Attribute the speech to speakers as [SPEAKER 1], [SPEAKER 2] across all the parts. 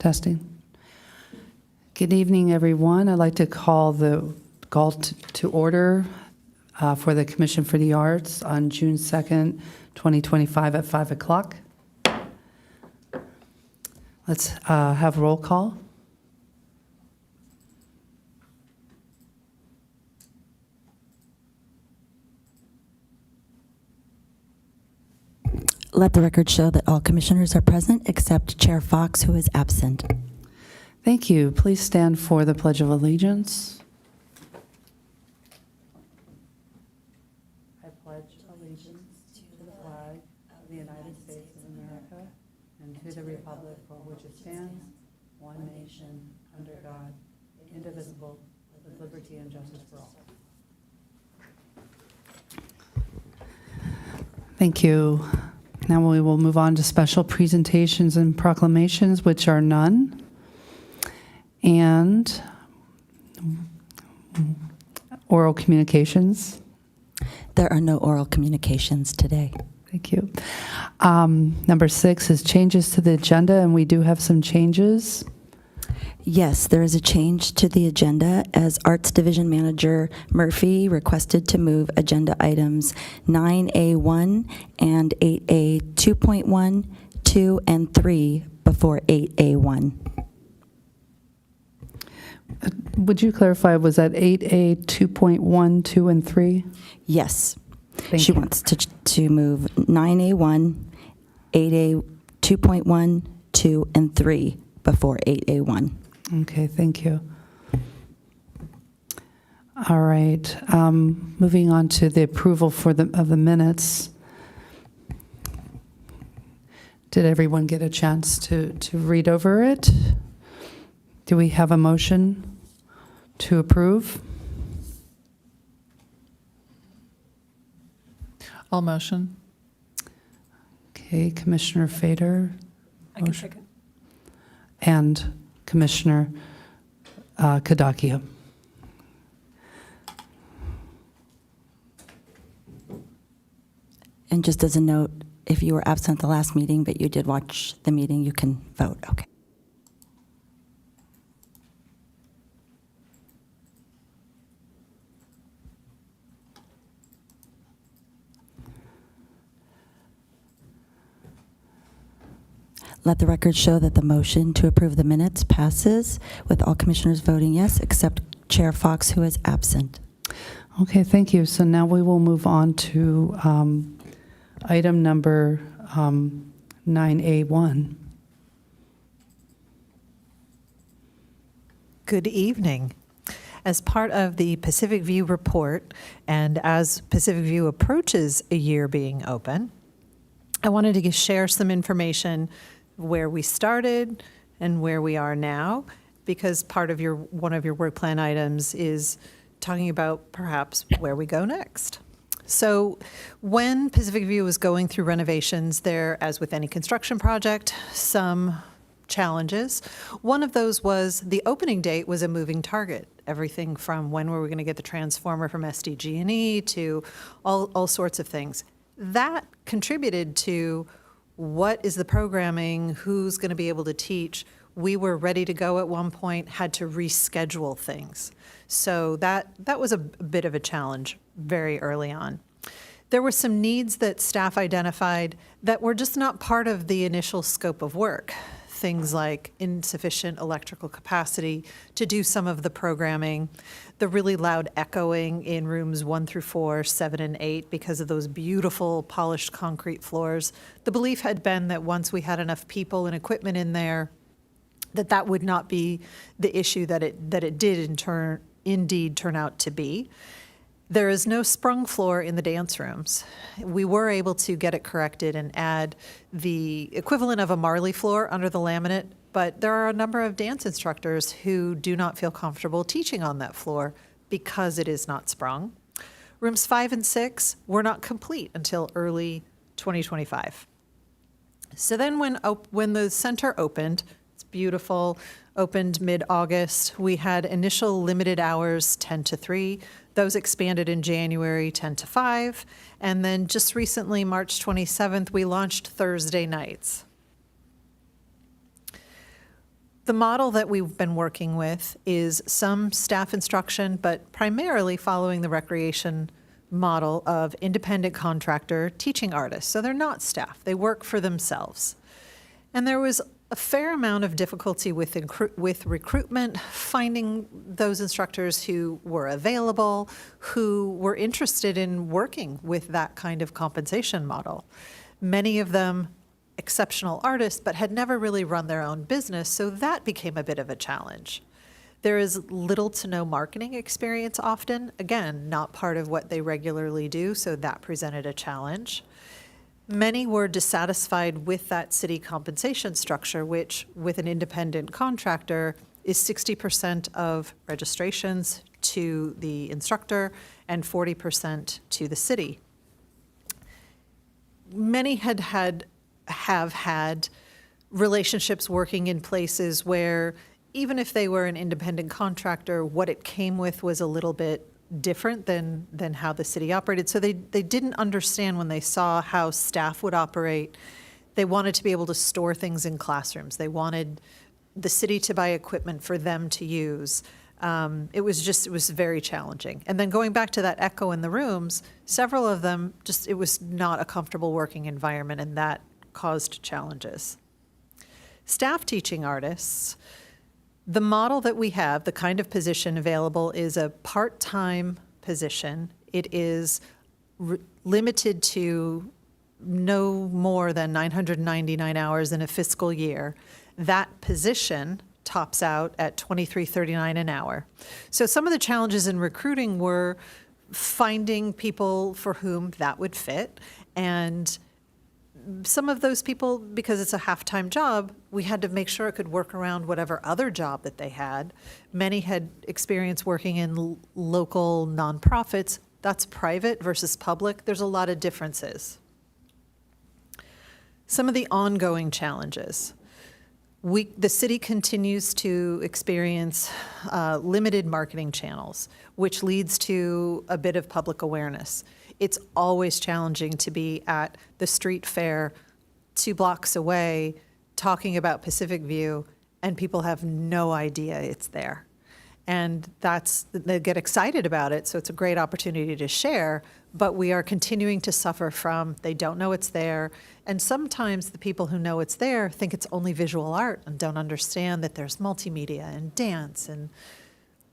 [SPEAKER 1] Testing. Good evening, everyone. I'd like to call the call to order for the Commission for the Arts on June 2nd, 2025 at 5 o'clock. Let's have roll call.
[SPEAKER 2] Let the record show that all commissioners are present except Chair Fox, who is absent.
[SPEAKER 1] Thank you. Please stand for the Pledge of Allegiance. I pledge allegiance to the flag of the United States of America and to the republic for which it stands, one nation, under God, indivisible, with liberty and justice for all. Thank you. Now we will move on to special presentations and proclamations, which are none. And oral communications.
[SPEAKER 2] There are no oral communications today.
[SPEAKER 1] Thank you. Number 6 is changes to the agenda, and we do have some changes.
[SPEAKER 2] Yes, there is a change to the agenda as Arts Division Manager Murphy requested to move agenda items 9A1 and 8A 2.1, 2, and 3 before 8A1.
[SPEAKER 1] Would you clarify, was that 8A 2.1, 2, and 3?
[SPEAKER 2] Yes.
[SPEAKER 1] Thank
[SPEAKER 2] She
[SPEAKER 1] you.
[SPEAKER 2] wants to move 9A1, 8A 2.1, 2, and 3 before 8A1.
[SPEAKER 1] Okay, thank you. All right, moving on to the approval of the minutes. Did everyone get a chance to read over it? Do we have a motion to approve?
[SPEAKER 3] I'll motion.
[SPEAKER 1] Okay, Commissioner Fader.
[SPEAKER 3] I can second.
[SPEAKER 1] And Commissioner Kadakia.
[SPEAKER 2] And just as a note, if you were absent at the last meeting, but you did watch the meeting, you can vote. Okay. Let the record show that the motion to approve the minutes passes with all commissioners voting yes, except Chair Fox, who is absent.
[SPEAKER 1] Okay, thank you. So now we will move on to item number 9A1.
[SPEAKER 4] Good evening. As part of the Pacific View report, and as Pacific View approaches a year being open, I wanted to share some information where we started and where we are now, because part of one of your work plan items is talking about perhaps where we go next. So when Pacific View was going through renovations, there, as with any construction project, some challenges. One of those was the opening date was a moving target. Everything from when were we going to get the transformer from SDG&E to all sorts of things. That contributed to what is the programming, who's going to be able to teach. We were ready to go at one point, had to reschedule things. So that was a bit of a challenge very early on. There were some needs that staff identified that were just not part of the initial scope of work. Things like insufficient electrical capacity to do some of the programming, the really loud echoing in rooms 1 through 4, 7, and 8 because of those beautiful polished concrete floors. The belief had been that once we had enough people and equipment in there, that would not be the issue that it did indeed turn out to be. There is no sprung floor in the dance rooms. We were able to get it corrected and add the equivalent of a Marley floor under the laminate, but there are a number of dance instructors who do not feel comfortable teaching on that floor because it is not sprung. Rooms 5 and 6 were not complete until early 2025. So then when the center opened, it's beautiful, opened mid-August, we had initial limited hours 10 to 3. Those expanded in January 10 to 5. And then just recently, March 27th, we launched Thursday nights. The model that we've been working with is some staff instruction, but primarily following the recreation model of independent contractor teaching artists. So they're not staff, they work for themselves. And there was a fair amount of difficulty with recruitment, finding those instructors who were available, who were interested in working with that kind of compensation model. Many of them exceptional artists, but had never really run their own business, so that became a bit of a challenge. There is little to no marketing experience often, again, not part of what they regularly do, so that presented a challenge. Many were dissatisfied with that city compensation structure, which with an independent contractor is 60% of registrations to the instructor and 40% to the city. Many have had relationships working in places where even if they were an independent contractor, what it came with was a little bit different than how the city operated. So they didn't understand when they saw how staff would operate. They wanted to be able to store things in classrooms. They wanted the city to buy equipment for them to use. It was very challenging. And then going back to that echo in the rooms, several of them it was not a comfortable working environment, and that caused challenges. Staff teaching artists, the model that we have, the kind of position available is a part-time position. It is limited to no more than 999 hours in a fiscal year. That position tops out at $23.39 an hour. So some of the challenges in recruiting were finding people for whom that would fit, and some of those people, because it's a half-time job, we had to make sure it could work around whatever other job that they had. Many had experience working in local nonprofits. That's private versus public. There's a lot of differences. Some of the ongoing challenges. The city continues to experience limited marketing channels, which leads to a bit of public awareness. It's always challenging to be at the street fair 2 blocks away talking about Pacific View, and people have no idea it's there. And they get excited about it, so it's a great opportunity to share, but we are continuing to suffer from they don't know it's there. And sometimes the people who know it's there think it's only visual art and don't understand that there's multimedia and dance and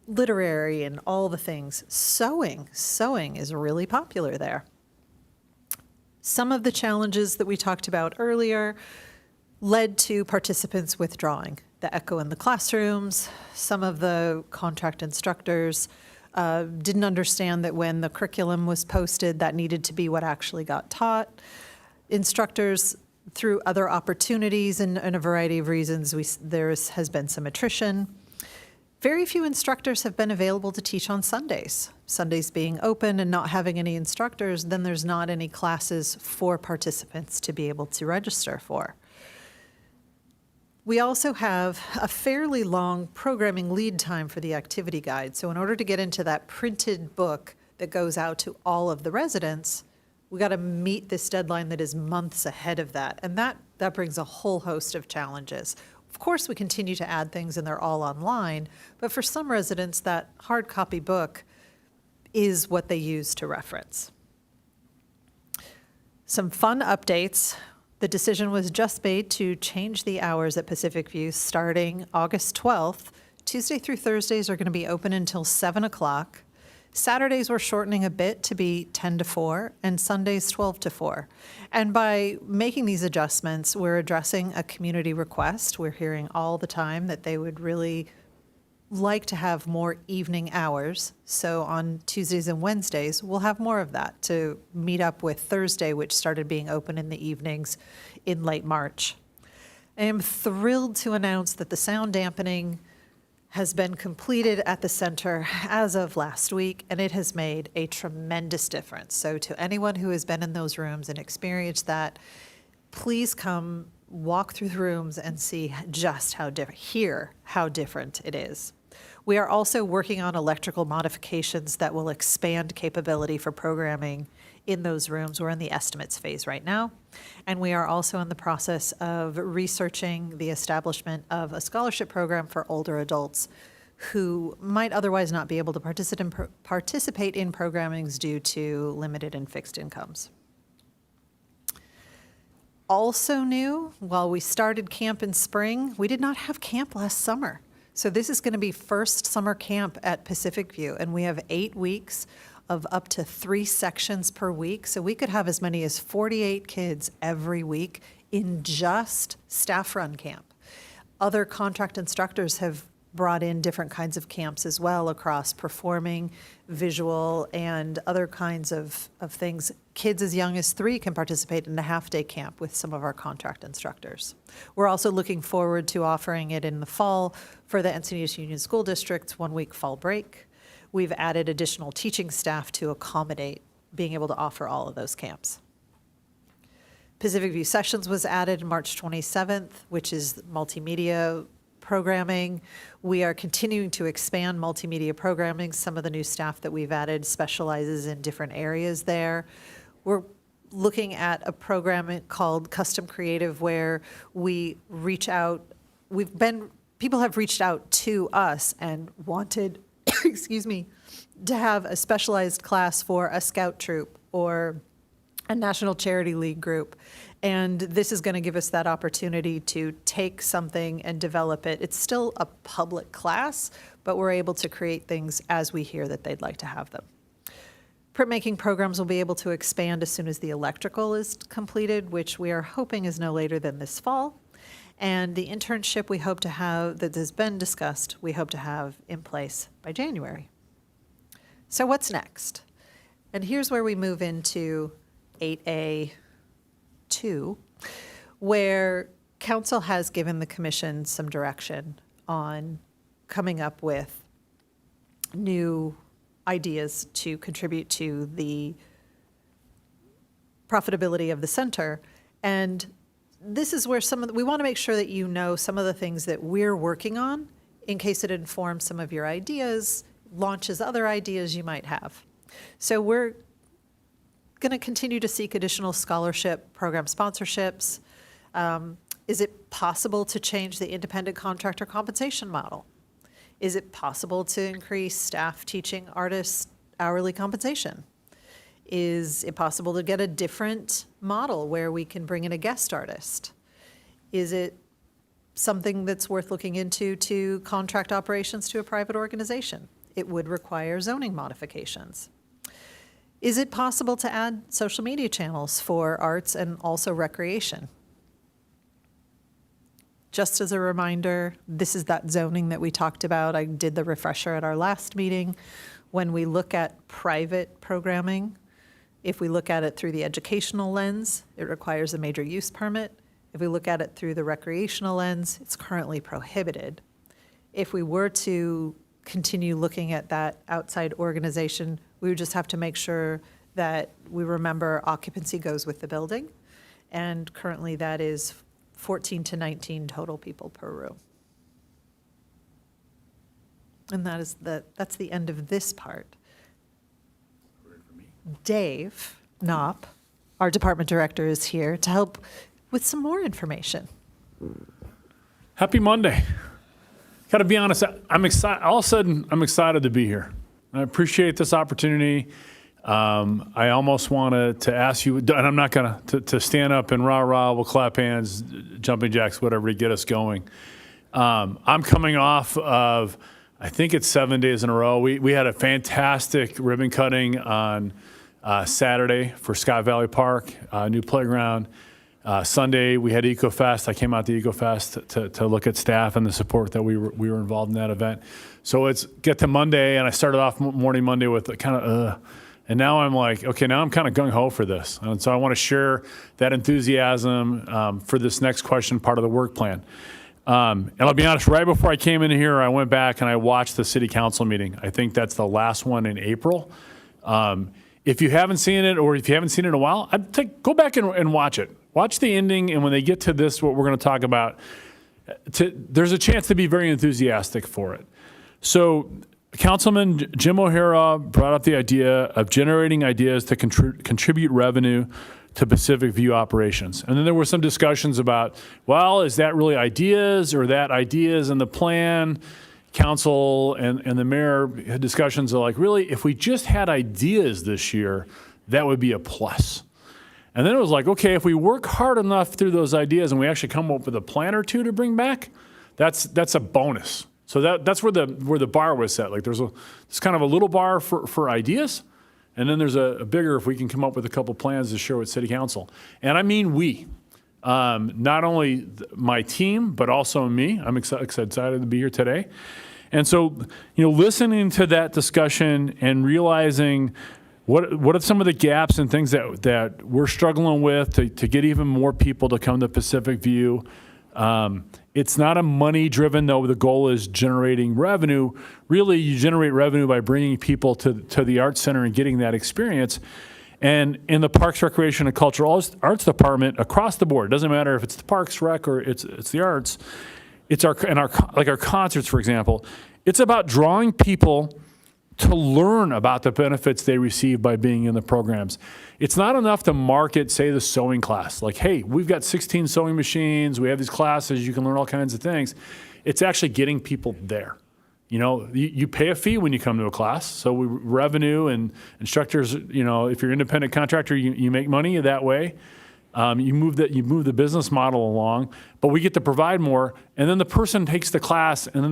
[SPEAKER 4] literary and all the things. Sewing is really popular there. Some of the challenges that we talked about earlier led to participants withdrawing. The echo in the classrooms, some of the contract instructors didn't understand that when the curriculum was posted, that needed to be what actually got taught. Instructors, through other opportunities and a variety of reasons, there has been some attrition. Very few instructors have been available to teach on Sundays. Sundays being open and not having any instructors, then there's not any classes for participants to be able to register for. We also have a fairly long programming lead time for the activity guide. So in order to get into that printed book that goes out to all of the residents, we got to meet this deadline that is months ahead of that. And that brings a whole host of challenges. Of course, we continue to add things and they're all online, but for some residents, that hard copy book is what they use to reference. Some fun updates. The decision was just made to change the hours at Pacific View starting August 12th. Tuesday through Thursdays are going to be open until 7 o'clock. Saturdays we're shortening a bit to be 10 to 4, and Sundays 12 to 4. And by making these adjustments, we're addressing a community request. We're hearing all the time that they would really like to have more evening hours. So on Tuesdays and Wednesdays, we'll have more of that to meet up with Thursday, which started being open in the evenings in late March. I am thrilled to announce that the sound dampening has been completed at the center as of last week, and it has made a tremendous difference. So to anyone who has been in those rooms and experienced that, please come walk through the rooms and see just how different, hear how different it is. We are also working on electrical modifications that will expand capability for programming in those rooms. We're in the estimates phase right now. And we are also in the process of researching the establishment of a scholarship program for older adults who might otherwise not be able to participate in programmings due to limited and fixed incomes. Also new, while we started camp in spring, we did not have camp last summer. So this is going to be first summer camp at Pacific View, and we have 8 weeks of up to 3 sections per week. So we could have as many as 48 kids every week in just staff-run camp. Other contract instructors have brought in different kinds of camps as well across performing, visual, and other kinds of things. Kids as young as 3 can participate in a half-day camp with some of our contract instructors. We're also looking forward to offering it in the fall for the Encinitas Union School District's 1-week fall break. We've added additional teaching staff to accommodate being able to offer all of those camps. Pacific View Sessions was added March 27th, which is multimedia programming. We are continuing to expand multimedia programming. Some of the new staff that we've added specializes in different areas there. We're looking at a program called Custom Creative where we reach out. People have reached out to us and wanted, excuse me, to have a specialized class for a scout troop or a National Charity League group. And this is going to give us that opportunity to take something and develop it. It's still a public class, but we're able to create things as we hear that they'd like to have them. Printmaking programs will be able to expand as soon as the electrical is completed, which we are hoping is no later than this fall. And the internship we hope to have, that has been discussed, we hope to have in place by January. So what's next? And here's where we move into 8A2, where council has given the commission some direction on coming up with new ideas to contribute to the profitability of the center. And this is where we want to make sure that you know some of the things that we're working on in case it informs some of your ideas, launches other ideas you might have. So we're going to continue to seek additional scholarship program sponsorships. Is it possible to change the independent contractor compensation model? Is it possible to increase staff teaching artists hourly compensation? Is it possible to get a different model where we can bring in a guest artist? Is it something that's worth looking into to contract operations to a private organization? It would require zoning modifications. Is it possible to add social media channels for arts and also recreation? Just as a reminder, this is that zoning that we talked about. I did the refresher at our last meeting. When we look at private programming, if we look at it through the educational lens, it requires a major use permit. If we look at it through the recreational lens, it's currently prohibited. If we were to continue looking at that outside organization, we would just have to make sure that we remember occupancy goes with the building. And currently that is 14 to 19 total people per room. And that's the end of this part. Dave Knopp, our department director, is here to help with some more information.
[SPEAKER 5] Happy Monday. Got to be honest, I'm excited. All of a sudden, I'm excited to be here. I appreciate this opportunity. I almost wanted to ask you, and I'm not going to stand up and rah-rah, we'll clap hands, jumping jacks, whatever to get us going. I'm coming off of, I think it's 7 days in a row. We had a fantastic ribbon cutting on Saturday for Scott Valley Park, new playground. Sunday, we had EcoFest. I came out to EcoFest to look at staff and the support that we were involved in that event. So it's get to Monday, and I started off morning Monday with kind of, and now I'm like, okay, now I'm kind of gung-ho for this. And so I want to share that enthusiasm for this next question, part of the work plan. And I'll be honest, right before I came in here, I went back and I watched the city council meeting. I think that's the last one in April. If you haven't seen it, or if you haven't seen it in a while, go back and watch it. Watch the ending, and when they get to this, what we're going to talk about, there's a chance to be very enthusiastic for it. So Councilman Jim O'Hara brought up the idea of generating ideas to contribute revenue to Pacific View operations. And then there were some discussions about, well, is that really ideas or that ideas in the plan? Council and the mayor had discussions of like, really, if we just had ideas this year, that would be a plus. And then it was like, okay, if we work hard enough through those ideas and we actually come up with a plan or two to bring back, that's a bonus. So that's where the bar was set. Like there's kind of a little bar for ideas, and then there's a bigger if we can come up with a couple plans to share with City Council. And I mean we, not only my team, but also me. I'm excited to be here today. And so, listening to that discussion and realizing what are some of the gaps and things that we're struggling with to get even more people to come to Pacific View. It's not a money-driven, though the goal is generating revenue. Really, you generate revenue by bringing people to the Arts Center and getting that experience. And in the Parks, Recreation, and Cultural Arts Department, across the board, it doesn't matter if it's the Parks, Rec, or it's the arts, it's our concerts, for example, it's about drawing people to learn about the benefits they receive by being in the programs. It's not enough to market, say, the sewing class. Like, hey, we've got 16 sewing machines. We have these classes. You can learn all kinds of things. It's actually getting people there. You pay a fee when you come to a class. So revenue and instructors, if you're an independent contractor, you make money that way. You move the business model along, but we get to provide more. And then the person takes the class, and then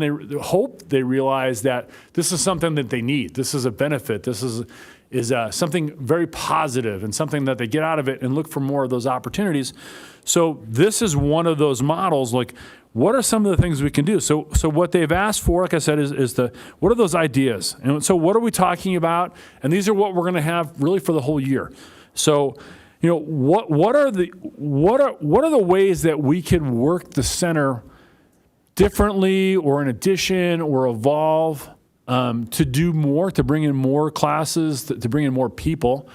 [SPEAKER 5] they realize that this is something that they need. This is a benefit. This is something very positive and something that they get out of it and look for more of those opportunities. So this is one of those models. Like, what are some of the things we can do? So what they've asked for, like I said, is what are those ideas? And so what are we talking about? And these are what we're going to have really for the whole year. So, what are the ways that we could work the center differently or in addition or evolve to do more, to bring in more classes, to bring in more people,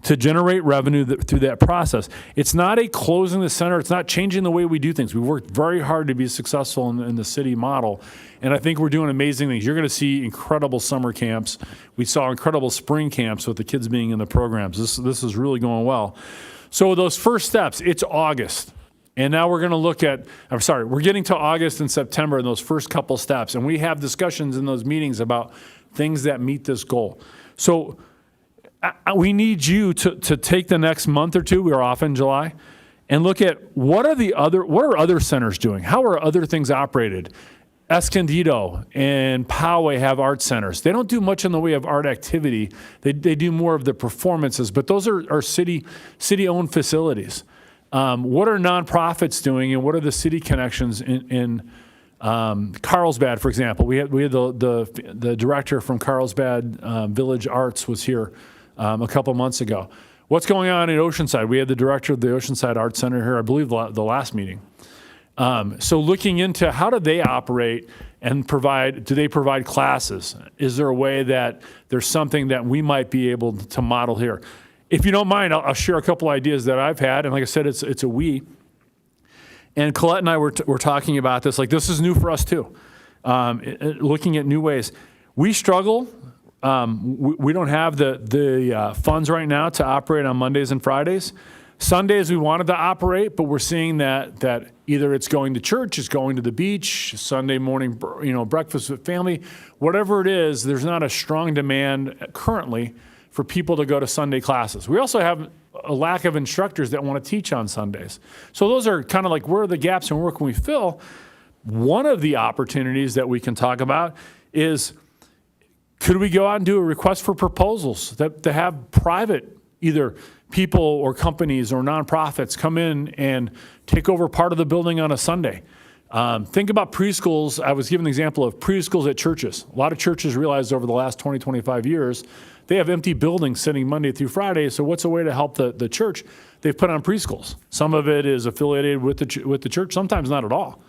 [SPEAKER 5] to generate revenue through that process. It's not a closing the center. It's not changing the way we do things. We've worked very hard to be successful in the city model, and I think we're doing amazing things. You're going to see incredible summer camps. We saw incredible spring camps with the kids being in the programs. This is really going well. So those first steps, it's August. And now we're going to look at, we're getting to August and September in those first couple steps, and we have discussions in those meetings about things that meet this goal. So we need you to take the next month or two, we're off in July, and look at what are other centers doing? How are other things operated? Escondido and Poway have art centers. They don't do much in the way of art activity. They do more of the performances, but those are city-owned facilities. What are nonprofits doing, and what are the city connections in Carlsbad, for example? We had the director from Carlsbad Village Arts was here a couple months ago. What's going on in Oceanside? We had the director of the Oceanside Arts Center here, I believe, the last meeting. So looking into how do they operate and do they provide classes? Is there a way that there's something that we might be able to model here? If you don't mind, I'll share a couple ideas that I've had. And like I said, it's a we. And Colette and I were talking about this. Like, this is new for us too. Looking at new ways. We struggle. We don't have the funds right now to operate on Mondays and Fridays. Sundays we wanted to operate, but we're seeing that either it's going to church, it's going to the beach, Sunday morning, breakfast with family, whatever it is. There's not a strong demand currently for people to go to Sunday classes. We also have a lack of instructors that want to teach on Sundays. So those are kind of like, where are the gaps and where can we fill? One of the opportunities that we can talk about is, could we go out and do a request for proposals to have private, either people or companies or nonprofits, come in and take over part of the building on a Sunday? Think about preschools. I was given the example of preschools at churches. A lot of churches realized over the last 20, 25 years, they have empty buildings sitting Monday through Friday. So what's a way to help the church? They've put on preschools. Some of it is affiliated with the church, sometimes not at all.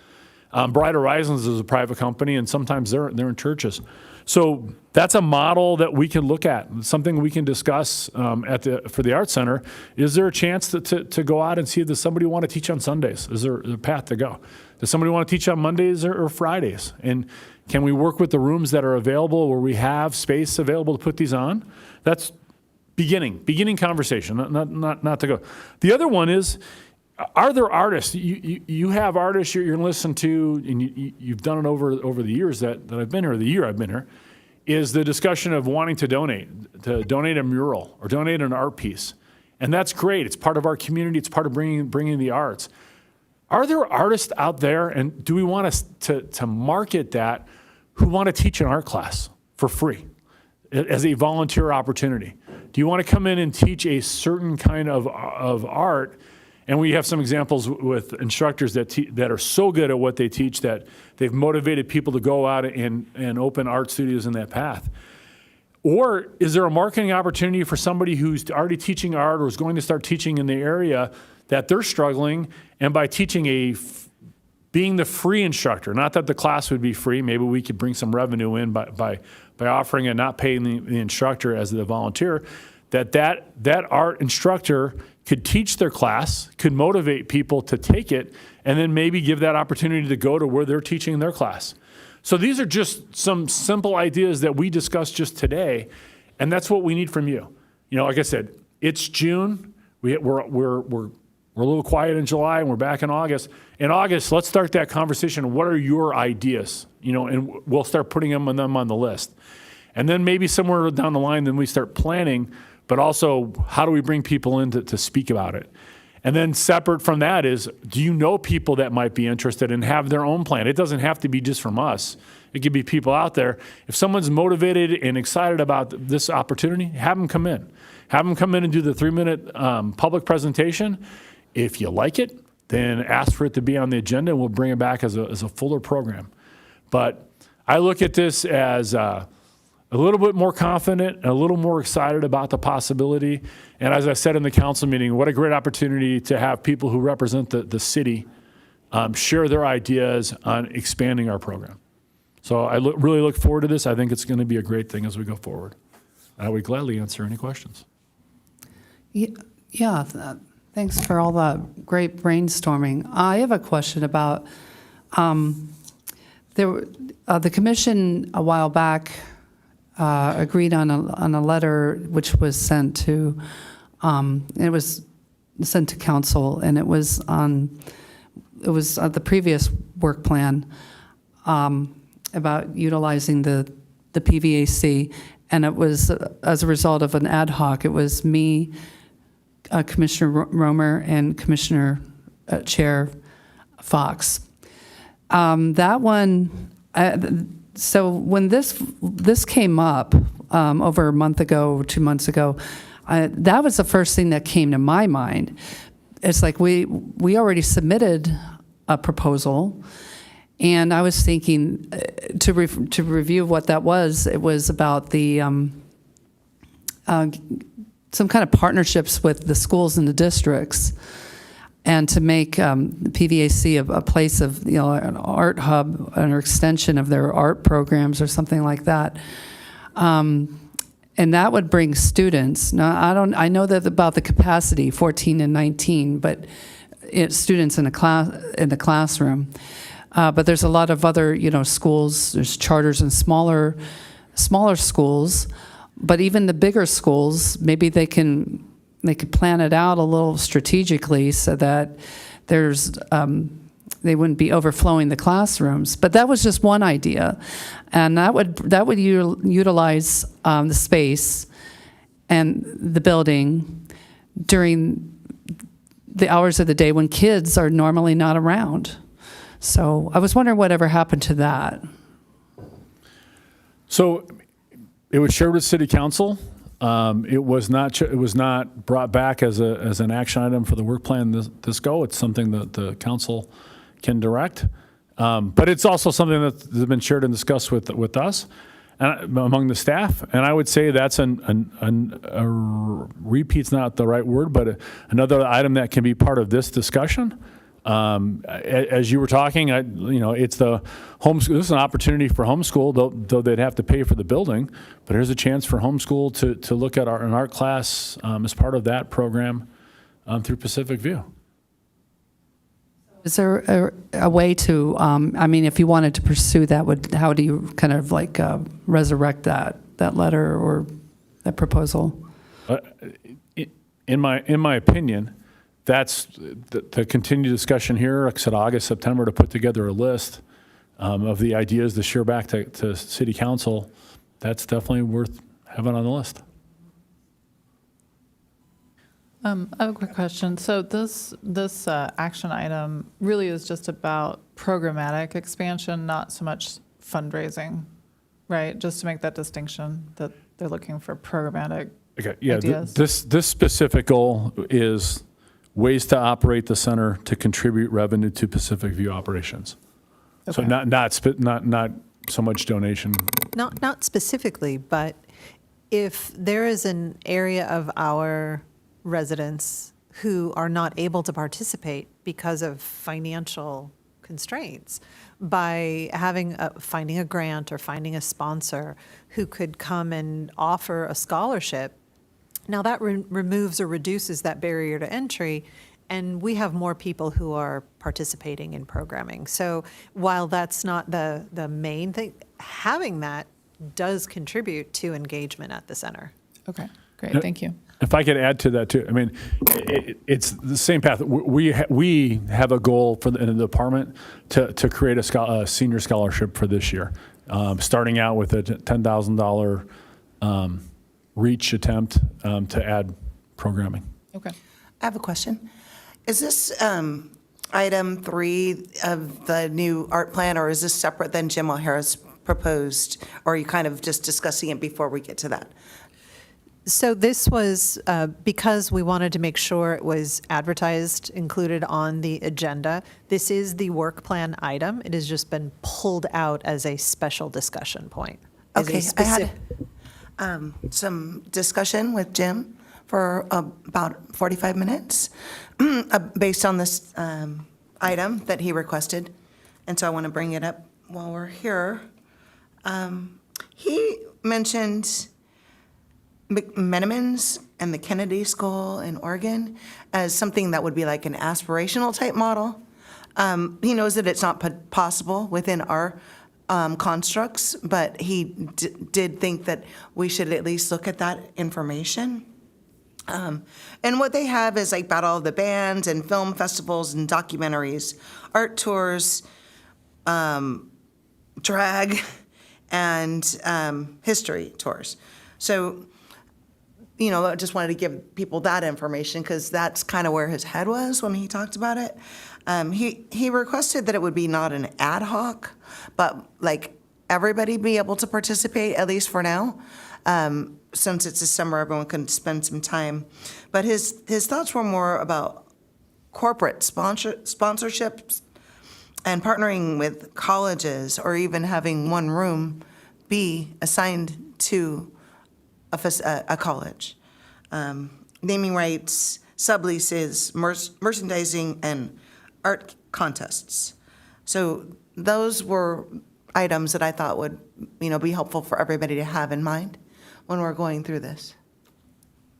[SPEAKER 5] Bright Horizons is a private company, and sometimes they're in churches. So that's a model that we can look at, something we can discuss for the Arts Center. Is there a chance to go out and see if does somebody want to teach on Sundays? Is there a path to go? Does somebody want to teach on Mondays or Fridays? And can we work with the rooms that are available where we have space available to put these on? That's beginning conversation, not to go. The other one is, are there artists? You have artists you're going to listen to, and you've done it over the years that I've been here, the year I've been here, is the discussion of wanting to donate a mural or donate an art piece. And that's great. It's part of our community. It's part of bringing the arts. Are there artists out there, and do we want us to market that, who want to teach an art class for free as a volunteer opportunity? Do you want to come in and teach a certain kind of art? And we have some examples with instructors that are so good at what they teach that they've motivated people to go out and open art studios in that path. Or is there a marketing opportunity for somebody who's already teaching art or is going to start teaching in the area that they're struggling, and by teaching being the free instructor, not that the class would be free, maybe we could bring some revenue in by offering and not paying the instructor as the volunteer, that art instructor could teach their class, could motivate people to take it, and then maybe give that opportunity to go to where they're teaching their class. So these are just some simple ideas that we discussed just today, and that's what we need from you. You know, like I said, it's June. We're a little quiet in July, and we're back in August. In August, let's start that conversation. What are your ideas? You know, and we'll start putting them on the list. And then maybe somewhere down the line, then we start planning, but also how do we bring people in to speak about it? And then separate from that is, do you know people that might be interested and have their own plan? It doesn't have to be just from us. It could be people out there. If someone's motivated and excited about this opportunity, have them come in. Have them come in and do the 3-minute public presentation. If you like it, then ask for it to be on the agenda, and we'll bring it back as a fuller program. But I look at this as a little bit more confident and a little more excited about the possibility. And as I said in the council meeting, what a great opportunity to have people who represent the city share their ideas on expanding our program. So I really look forward to this. I think it's going to be a great thing as we go forward. I would gladly answer any questions.
[SPEAKER 1] Yeah, thanks for all that great brainstorming. I have a question about, the commission a while back agreed on a letter which was sent to, council, and it was the previous work plan about utilizing the PVAC, and it was as a result of an ad hoc. It was me, Commissioner Romer, and Commissioner Chair Fox. That one. So when this came up over a month ago, 2 months ago, that was the first thing that came to my mind. It's like we already submitted a proposal, and I was thinking to review what that was. It was about the some kind of partnerships with the schools and the districts, and to make PVAC a place of, an art hub, an extension of their art programs or something like that. And that would bring students. Now, I know that about the capacity, 14 and 19, but students in the classroom. But there's a lot of other, schools. There's charters in smaller schools, but even the bigger schools, maybe they could plan it out a little strategically so that there's they wouldn't be overflowing the classrooms. But that was just one idea, and that would utilize the space and the building during the hours of the day when kids are normally not around. So I was wondering whatever happened to that.
[SPEAKER 5] So it was shared with City Council. It was not brought back as an action item for the work plan this go. It's something that the council can direct, but it's also something that's been shared and discussed with us and among the staff. And I would say that's a repeat's not the right word, but another item that can be part of this discussion As you were talking, it's the homeschool. This is an opportunity for homeschool, though they'd have to pay for the building. But here's a chance for homeschool to look at an art class as part of that program through Pacific View.
[SPEAKER 6] Is there a way to, I mean, if you wanted to pursue that, how do you kind of like resurrect that letter or that proposal?
[SPEAKER 5] In my opinion, that's the continued discussion here. Like I said, August, September, to put together a list of the ideas to share back to City Council. That's definitely worth having on the list.
[SPEAKER 3] I have a quick question. So this action item really is just about programmatic expansion, not so much fundraising, right? Just to make that distinction that they're looking for programmatic
[SPEAKER 5] Okay, yeah.
[SPEAKER 3] ideas.
[SPEAKER 5] This specific goal is ways to operate the center to contribute revenue to Pacific View operations. So
[SPEAKER 3] Okay.
[SPEAKER 5] not so much donation.
[SPEAKER 4] Not specifically, but if there is an area of our residents who are not able to participate because of financial constraints, by finding a grant or finding a sponsor who could come and offer a scholarship, now that removes or reduces that barrier to entry, and we have more people who are participating in programming. So while that's not the main thing, having that does contribute to engagement at the center.
[SPEAKER 3] Okay, great, thank you.
[SPEAKER 5] If I could add to that too, I mean, it's the same path. We have a goal in the department to create a senior scholarship for this year, starting out with a $10,000 reach attempt to add programming.
[SPEAKER 3] Okay.
[SPEAKER 7] I have a question. Is this item 3 of the new art plan, or is this separate than Jim O'Hara's proposed? Or are you kind of just discussing it before we get to that?
[SPEAKER 4] So this was because we wanted to make sure it was advertised, included on the agenda. This is the work plan item. It has just been pulled out as a special discussion point. As a
[SPEAKER 7] Okay, I had
[SPEAKER 4] specific-
[SPEAKER 7] some discussion with Jim for about 45 minutes based on this item that he requested. And so I want to bring it up while we're here. He mentioned McMenamins and the Kennedy School in Oregon as something that would be like an aspirational type model. He knows that it's not possible within our constructs, but he did think that we should at least look at that information. And what they have is like Battle of the Bands and film festivals and documentaries, art tours, drag, and history tours. So, I just wanted to give people that information because that's kind of where his head was when he talked about it. He requested that it would be not an ad hoc, but like everybody be able to participate, at least for now. Since it's a summer, everyone can spend some time. But his thoughts were more about corporate sponsorships and partnering with colleges, or even having one room be assigned to a college. Naming rights, subleases, merchandising, and art contests. So those were items that I thought would, be helpful for everybody to have in mind when we're going through this.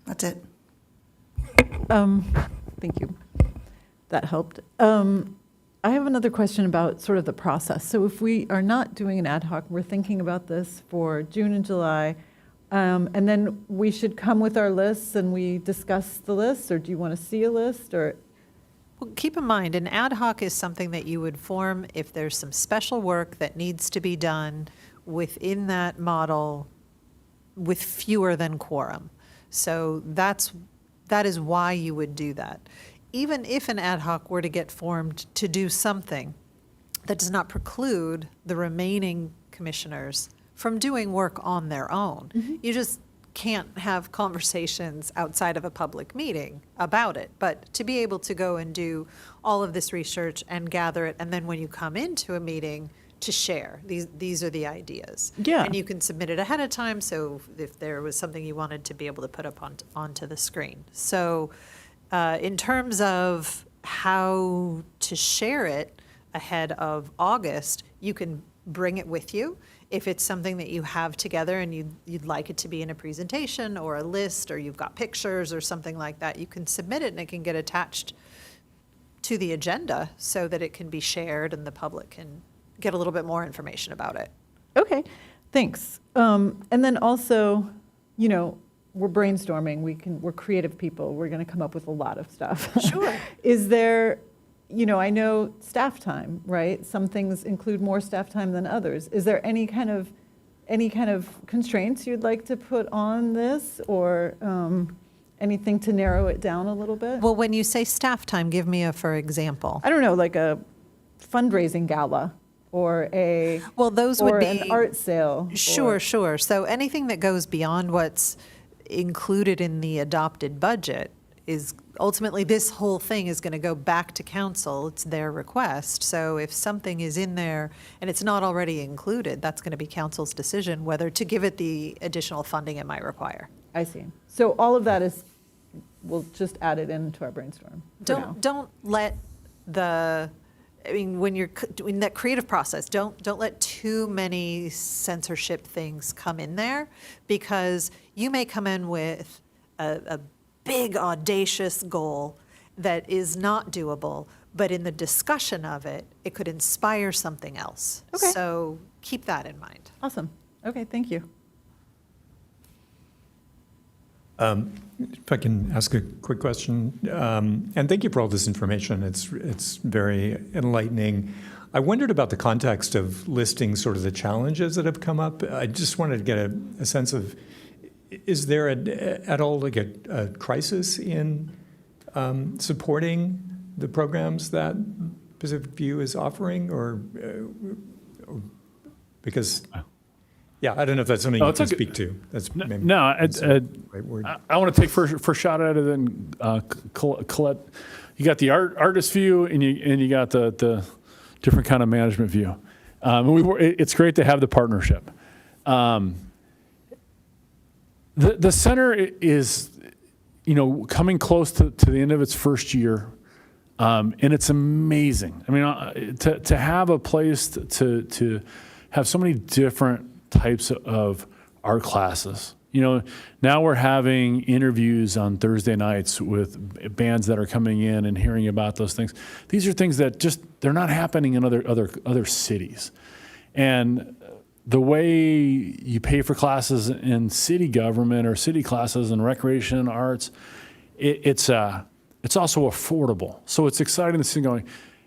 [SPEAKER 7] That's it.
[SPEAKER 8] Thank you. That helped. I have another question about sort of the process. So if we are not doing an ad hoc, we're thinking about this for June and July, and then we should come with our lists and we discuss the lists, or do you want to see a list, or?
[SPEAKER 4] Well, keep in mind, an ad hoc is something that you would form if there's some special work that needs to be done within that model with fewer than quorum. So that is why you would do that. Even if an ad hoc were to get formed to do something, that does not preclude the remaining commissioners from doing work on their own.
[SPEAKER 8] Mm-hmm.
[SPEAKER 4] You just can't have conversations outside of a public meeting about it. But to be able to go and do all of this research and gather it, and then when you come into a meeting, to share, these are the ideas.
[SPEAKER 8] Yeah.
[SPEAKER 4] And you can submit it ahead of time, so if there was something you wanted to be able to put up onto the screen. So in terms of how to share it ahead of August, you can bring it with you. If it's something that you have together and you'd like it to be in a presentation or a list, or you've got pictures or something like that, you can submit it and it can get attached to the agenda so that it can be shared and the public can get a little bit more information about it.
[SPEAKER 8] Okay, thanks. And then also, you know, we're brainstorming, we're creative people, we're going to come up with a lot of stuff.
[SPEAKER 4] Sure.
[SPEAKER 8] Is there, you know, I know staff time, right? Some things include more staff time than others. Is there any kind of constraints you'd like to put on this, or anything to narrow it down a little bit?
[SPEAKER 4] Well, when you say staff time, give me a for example.
[SPEAKER 8] I don't know, like a fundraising gala, or a
[SPEAKER 4] Well, those
[SPEAKER 8] or
[SPEAKER 4] would be
[SPEAKER 8] an art sale.
[SPEAKER 4] Sure,
[SPEAKER 8] or-
[SPEAKER 4] sure. So anything that goes beyond what's included in the adopted budget is ultimately, this whole thing is going to go back to council. It's their request. So if something is in there and it's not already included, that's going to be council's decision whether to give it the additional funding it might require.
[SPEAKER 8] I see. So all of that is, we'll just add it into our brainstorm for now.
[SPEAKER 4] Don't let the, I mean, when you're doing that creative process, don't let too many censorship things come in there, because you may come in with a big audacious goal that is not doable, but in the discussion of it, it could inspire something else.
[SPEAKER 8] Okay.
[SPEAKER 4] So keep that in mind.
[SPEAKER 8] Awesome. Okay, thank you.
[SPEAKER 9] If I can ask a quick question, and thank you for all this information. It's very enlightening. I wondered about the context of listing sort of the challenges that have come up. I just wanted to get a sense of, is there at all like a crisis in supporting the programs that Pacific View is offering, or because? Yeah, I don't know if that's something you can speak to. That's maybe
[SPEAKER 5] No,
[SPEAKER 9] the right word.
[SPEAKER 5] I want to take first shot at it, and Colette, you got the artist view, and you got the different kind of management view. It's great to have the partnership. The center is, you know, coming close to the end of its first year, and it's amazing. I mean, to have a place to have so many different types of art classes. You know, now we're having interviews on Thursday nights with bands that are coming in and hearing about those things. These are things that just, they're not happening in other cities. And the way you pay for classes in city government or city classes in recreation and arts, it's also affordable. So it's exciting to see going.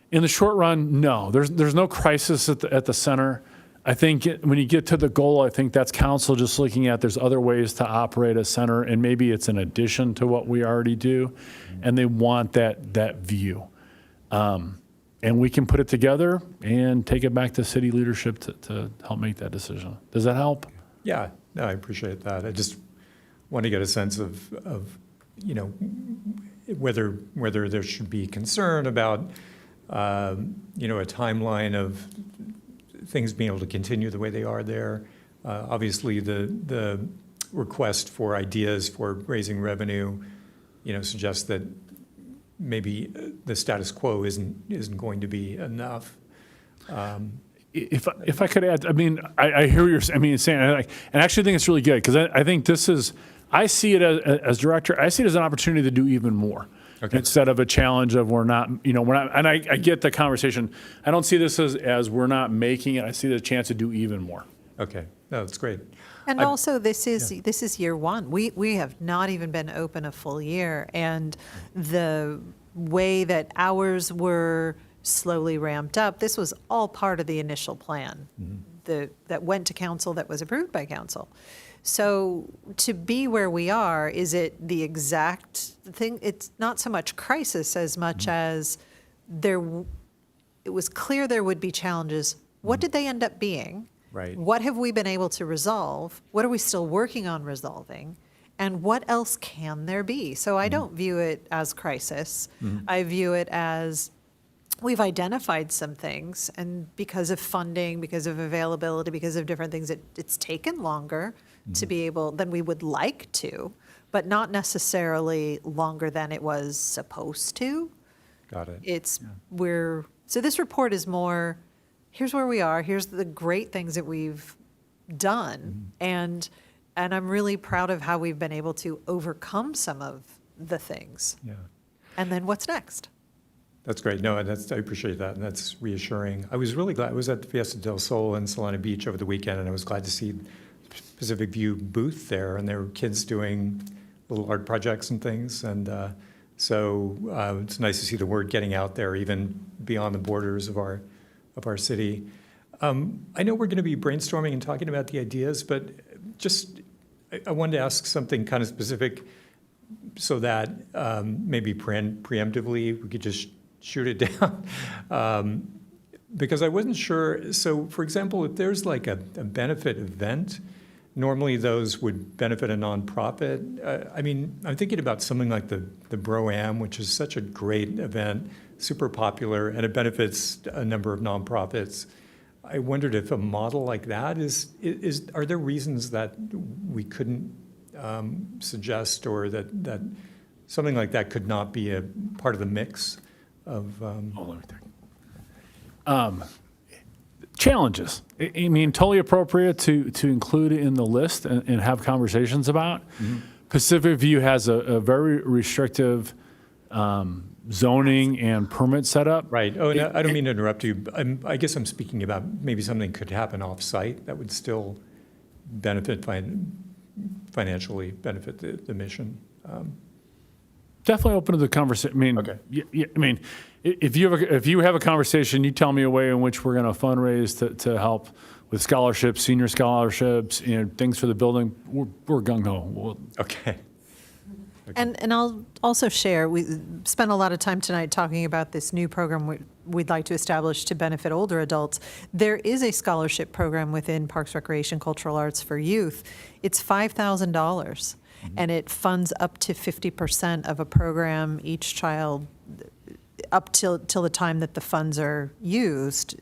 [SPEAKER 5] In the short run, no, there's no crisis at the center. I think when you get to the goal, I think that's council just looking at there's other ways to operate a center, and maybe it's in addition to what we already do, and they want that view. And we can put it together and take it back to city leadership to help make that decision. Does that help?
[SPEAKER 9] Yeah, no, I appreciate that. I just want to get a sense of you know, whether there should be concern about you know, a timeline of things being able to continue the way they are there. Obviously, the request for ideas for raising revenue, you know, suggests that maybe the status quo isn't going to be enough.
[SPEAKER 5] If I could add, I mean, I hear what you're saying, and I actually think it's really good, because I think this is, I see it as director, I see it as an opportunity to do even more. Okay. Instead of a challenge of we're not, and I get the conversation. I don't see this as we're not making it. I see the chance to do even more.
[SPEAKER 9] Okay, no, that's great.
[SPEAKER 4] And also, this is year one. We have not even been open a full year, and the way that hours were slowly ramped up, this was all part of the initial plan that went to council, that was approved by council. So to be where we are, is it the exact thing? It's not so much crisis as much as it was clear there would be challenges. What did they end up being?
[SPEAKER 9] Right.
[SPEAKER 4] What have we been able to resolve? What are we still working on resolving? And what else can there be? So I don't view it as crisis. I view it as we've identified some things, and because of funding, because of availability, because of different things, it's taken longer to be able than we would like to, but not necessarily longer than it was supposed to.
[SPEAKER 9] Got it.
[SPEAKER 4] It's, so this report is more, here's where we are, here's the great things that we've done. And I'm really proud of how we've been able to overcome some of the things.
[SPEAKER 9] Yeah.
[SPEAKER 4] And then what's next?
[SPEAKER 9] That's great. No, I appreciate that, and that's reassuring. I was really glad. I was at the Fiesta del Sol in Solana Beach over the weekend, and I was glad to see Pacific View booth there, and there were kids doing little art projects and things, and so it's nice to see the word getting out there, even beyond the borders of our city. I know we're going to be brainstorming and talking about the ideas, but just I wanted to ask something kind of specific, so that maybe preemptively we could just shoot it down. Because I wasn't sure. So, for example, if there's like a benefit event, normally those would benefit a nonprofit. I mean, I'm thinking about something like the Bro-Am, which is such a great event, super popular, and it benefits a number of nonprofits. I wondered if a model like that are there reasons that we couldn't suggest, or that something like that could not be a part of the mix of?
[SPEAKER 5] Let me think. Challenges. I mean, totally appropriate to include in the list and have conversations about. Mm-hmm. Pacific View has a very restrictive zoning and permit setup.
[SPEAKER 9] Right. Oh, no, I don't mean to interrupt you. I guess I'm speaking about maybe something could happen off-site that would still benefit, financially benefit the mission.
[SPEAKER 5] Definitely open to the conversation. I mean,
[SPEAKER 9] Okay.
[SPEAKER 5] I mean, if you have a conversation, you tell me a way in which we're going to fundraise to help with scholarships, senior scholarships, things for the building. We're gung ho.
[SPEAKER 9] Okay.
[SPEAKER 4] And I'll also share, we spent a lot of time tonight talking about this new program we'd like to establish to benefit older adults. There is a scholarship program within Parks, Recreation, Cultural Arts for youth. It's $5,000, and it funds up to 50% of a program each child, up till the time that the funds are used.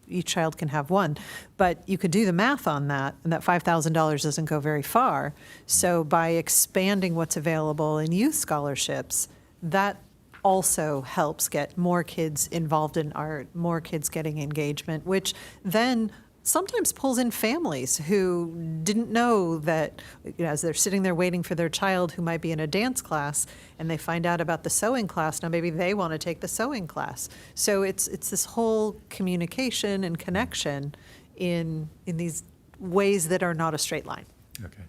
[SPEAKER 4] Each child can have one. But you could do the math on that, and that $5,000 doesn't go very far. So by expanding what's available in youth scholarships, that also helps get more kids involved in art, more kids getting engagement, which then sometimes pulls in families who didn't know that, as they're sitting there waiting for their child who might be in a dance class, and they find out about the sewing class, now maybe they want to take the sewing class. So it's this whole communication and connection in these ways that are not a straight line.
[SPEAKER 9] Okay.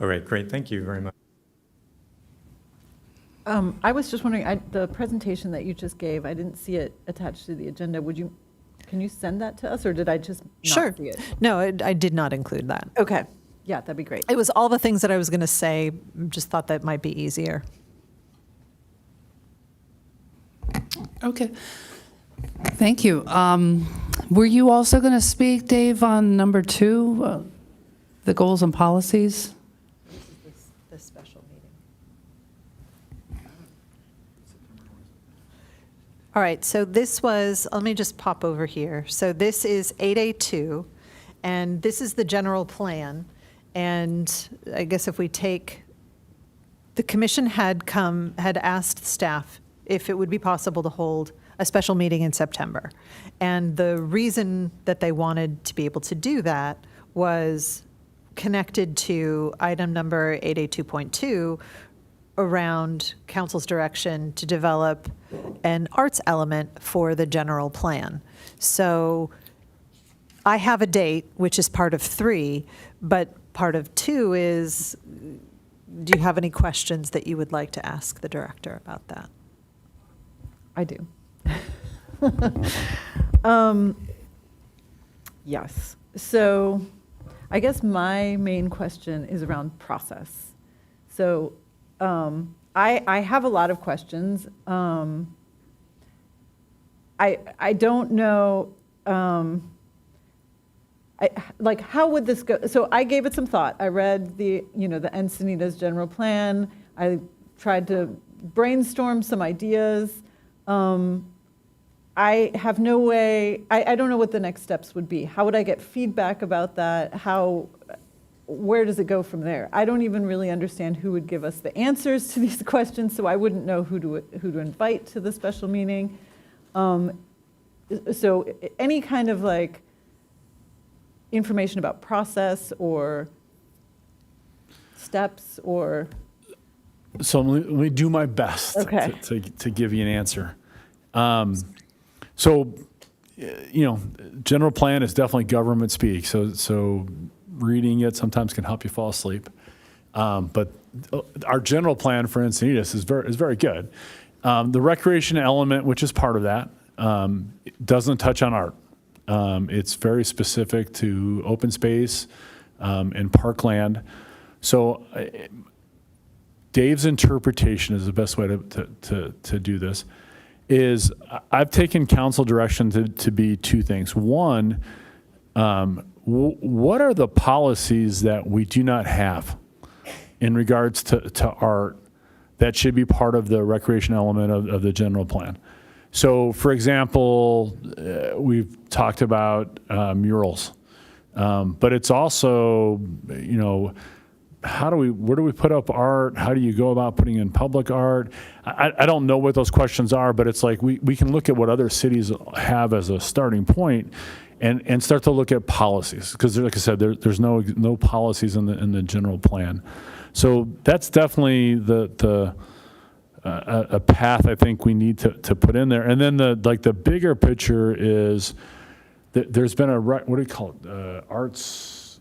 [SPEAKER 9] All right, great. Thank you very much.
[SPEAKER 8] I was just wondering, the presentation that you just gave, I didn't see it attached to the agenda. Can you send that to us, or did I just not see it?
[SPEAKER 4] No, I did not include that.
[SPEAKER 8] Okay. Yeah, that'd be great.
[SPEAKER 4] It was all the things that I was going to say, just thought that might be easier.
[SPEAKER 6] Okay. Thank you. Were you also going to speak, Dave, on number 2, the goals and policies?
[SPEAKER 4] This special meeting. All right, so this was, let me just pop over here. So this is 8A2, and this is the general plan. And I guess if we take, the commission had asked staff if it would be possible to hold a special meeting in September. And the reason that they wanted to be able to do that was connected to item number 8A2.2 around council's direction to develop an arts element for the general plan. So I have a date, which is part of 3, but part of 2 is, do you have any questions that you would like to ask the director about that?
[SPEAKER 8] I do. Yes. So I guess my main question is around process. So I have a lot of questions. I don't know, like, how would this go? So I gave it some thought. I read the Encinitas general plan. I tried to brainstorm some ideas. I have no way, I don't know what the next steps would be. How would I get feedback about that? where does it go from there? I don't even really understand who would give us the answers to these questions, so I wouldn't know who to invite to the special meeting. So any kind of like information about process or steps or.
[SPEAKER 5] So let me do my best
[SPEAKER 8] Okay.
[SPEAKER 5] to give you an answer. So, general plan is definitely government speak. So reading it sometimes can help you fall asleep. But our general plan for Encinitas is very good. The recreation element, which is part of that, doesn't touch on art. It's very specific to open space and parkland. So Dave's interpretation is the best way to do this. Is I've taken council direction to be two things. One, what are the policies that we do not have in regards to art that should be part of the recreation element of the general plan? So, for example, we've talked about murals, but it's also, where do we put up art? How do you go about putting in public art? I don't know what those questions are, but it's like we can look at what other cities have as a starting point and start to look at policies. Because like I said, there's no policies in the general plan. So that's definitely a path I think we need to put in there. And then the bigger picture is that there's been what do you call it?
[SPEAKER 4] Arts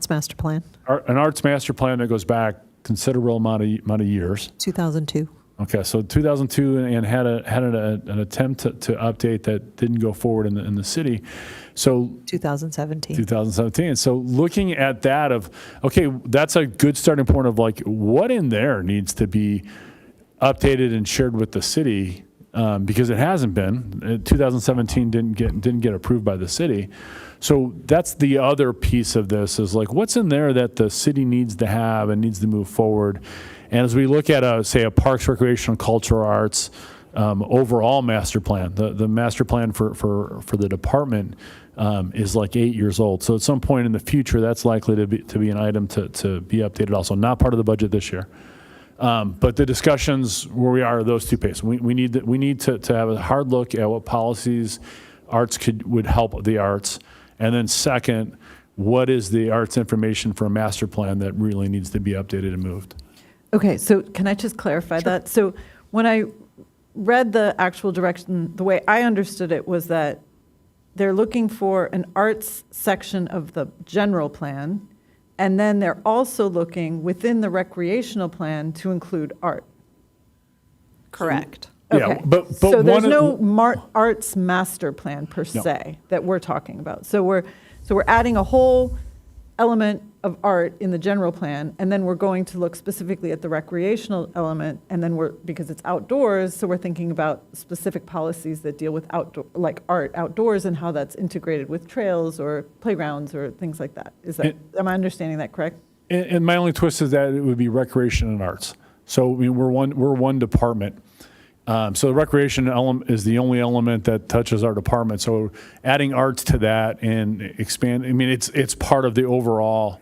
[SPEAKER 4] master plan,
[SPEAKER 5] An arts master plan that goes back considerable amount of years.
[SPEAKER 4] 2002.
[SPEAKER 5] Okay, so 2002, and had an attempt to update that didn't go forward in the city. So
[SPEAKER 4] 2017.
[SPEAKER 5] 2017. So looking at that okay, that's a good starting point of like what in there needs to be updated and shared with the city, because it hasn't been. 2017 didn't get approved by the city. So that's the other piece of this is like what's in there that the city needs to have and needs to move forward. And as we look at say a parks, recreational, cultural arts overall master plan, the master plan for the department is like 8 years old. So at some point in the future, that's likely to be an item to be updated. Also, not part of the budget this year. But the discussions where we are those two pieces. We need to have a hard look at what policies arts would help the arts, and then second, what is the arts information for a master plan that really needs to be updated and moved.
[SPEAKER 8] Okay, so can I just clarify that? So when I read the actual direction, the way I understood it was that they're looking for an arts section of the general plan, and then they're also looking within the recreational plan to include art.
[SPEAKER 4] Correct.
[SPEAKER 5] Yeah,
[SPEAKER 8] Okay.
[SPEAKER 5] but
[SPEAKER 8] So there's
[SPEAKER 5] one-
[SPEAKER 8] no arts master plan per se that we're talking about. So we're adding a whole element of art in the general plan, and then we're going to look specifically at the recreational element, and then because it's outdoors, so we're thinking about specific policies that deal with like art outdoors and how that's integrated with trails or playgrounds or things like that. Am I understanding that correct?
[SPEAKER 5] And my only twist is that it would be recreation and arts. So I mean, we're one department. So the recreation element is the only element that touches our department. So adding arts to that and expand, I mean, it's part of the overall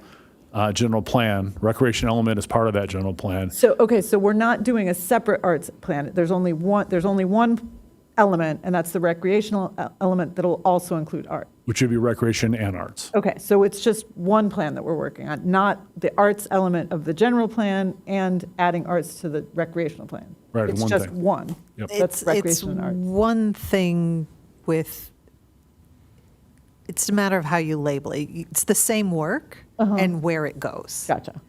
[SPEAKER 5] general plan. Recreation element is part of that general plan.
[SPEAKER 8] So, okay, so we're not doing a separate arts plan. There's only one element, and that's the recreational element that'll also include art.
[SPEAKER 5] Which would be recreation and arts.
[SPEAKER 8] Okay, so it's just one plan that we're working on, not the arts element of the general plan and adding arts to the recreational plan.
[SPEAKER 5] Right,
[SPEAKER 8] It's
[SPEAKER 5] one
[SPEAKER 8] just
[SPEAKER 5] thing.
[SPEAKER 8] one.
[SPEAKER 5] Yep.
[SPEAKER 8] That's recreation and arts.
[SPEAKER 4] One thing it's a matter of how you label it. It's the same work and where it goes.
[SPEAKER 8] Gotcha.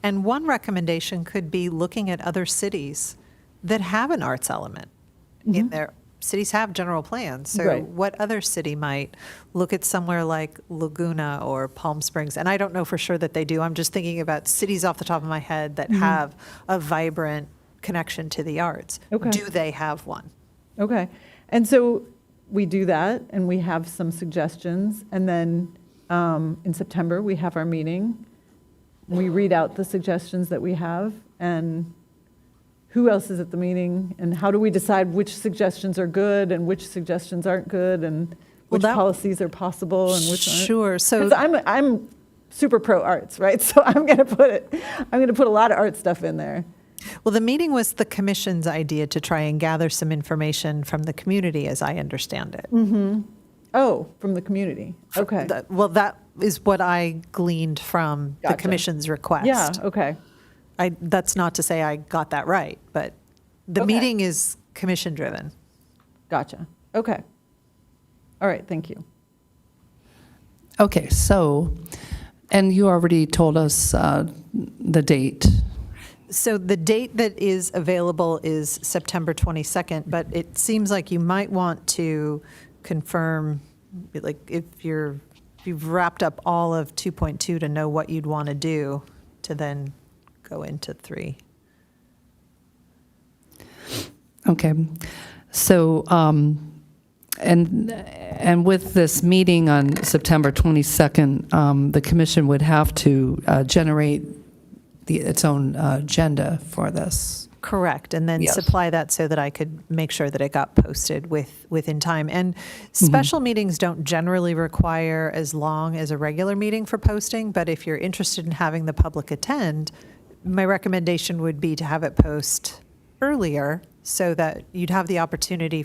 [SPEAKER 4] And one recommendation could be looking at other cities that have an arts element in their cities have general plans. So
[SPEAKER 8] Right.
[SPEAKER 4] what other city might look at somewhere like Laguna or Palm Springs? And I don't know for sure that they do. I'm just thinking about cities off the top of my head that have a vibrant connection to the arts.
[SPEAKER 8] Okay.
[SPEAKER 4] Do they have one?
[SPEAKER 8] Okay, and so we do that, and we have some suggestions, and then in September, we have our meeting. We read out the suggestions that we have, and who else is at the meeting, and how do we decide which suggestions are good and which suggestions aren't good, and which
[SPEAKER 4] that-
[SPEAKER 8] policies are possible and which aren't?
[SPEAKER 4] Sure. So
[SPEAKER 8] 'Cause I'm super pro arts, right? So I'm going to put a lot of art stuff in there.
[SPEAKER 4] Well, the meeting was the commission's idea to try and gather some information from the community, as I understand it.
[SPEAKER 8] Oh, from the community. Okay.
[SPEAKER 4] Well, that is what I gleaned from the
[SPEAKER 8] Gotcha.
[SPEAKER 4] commission's request.
[SPEAKER 8] Yeah, okay.
[SPEAKER 4] That's not to say I got that right, but the
[SPEAKER 8] Okay.
[SPEAKER 4] meeting is commission-driven.
[SPEAKER 8] Gotcha. Okay. All right, thank you.
[SPEAKER 6] Okay, so, and you already told us the date.
[SPEAKER 4] So the date that is available is September 22nd, but it seems like you might want to confirm, like, if you've wrapped up all of 2.2 to know what you'd want to do to then go into 3.
[SPEAKER 6] Okay, so, and with this meeting on September 22nd, the commission would have to generate its own agenda for this.
[SPEAKER 4] Correct, and then
[SPEAKER 6] Yes.
[SPEAKER 4] supply that so that I could make sure that it got posted within time. And special meetings don't generally require as long as a regular meeting for posting, but if you're interested in having the public attend, my recommendation would be to have it post earlier so that you'd have the opportunity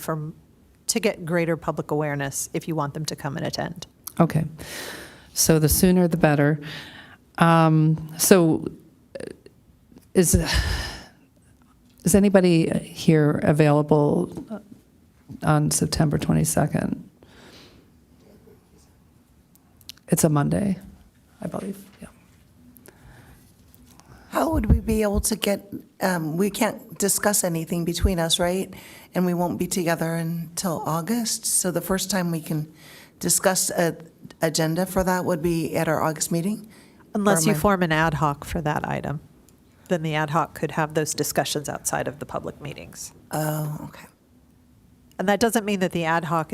[SPEAKER 4] to get greater public awareness if you want them to come and attend.
[SPEAKER 6] Okay, so the sooner the better. So is anybody here available on September 22nd? It's a Monday, I believe, yeah.
[SPEAKER 7] How would we be able to get, we can't discuss anything between us, right? And we won't be together until August. So the first time we can discuss an agenda for that would be at our August meeting?
[SPEAKER 4] Unless
[SPEAKER 7] Or
[SPEAKER 4] you
[SPEAKER 7] am I-
[SPEAKER 4] form an ad hoc for that item, then the ad hoc could have those discussions outside of the public meetings.
[SPEAKER 7] Oh, okay.
[SPEAKER 4] And that doesn't mean that the ad hoc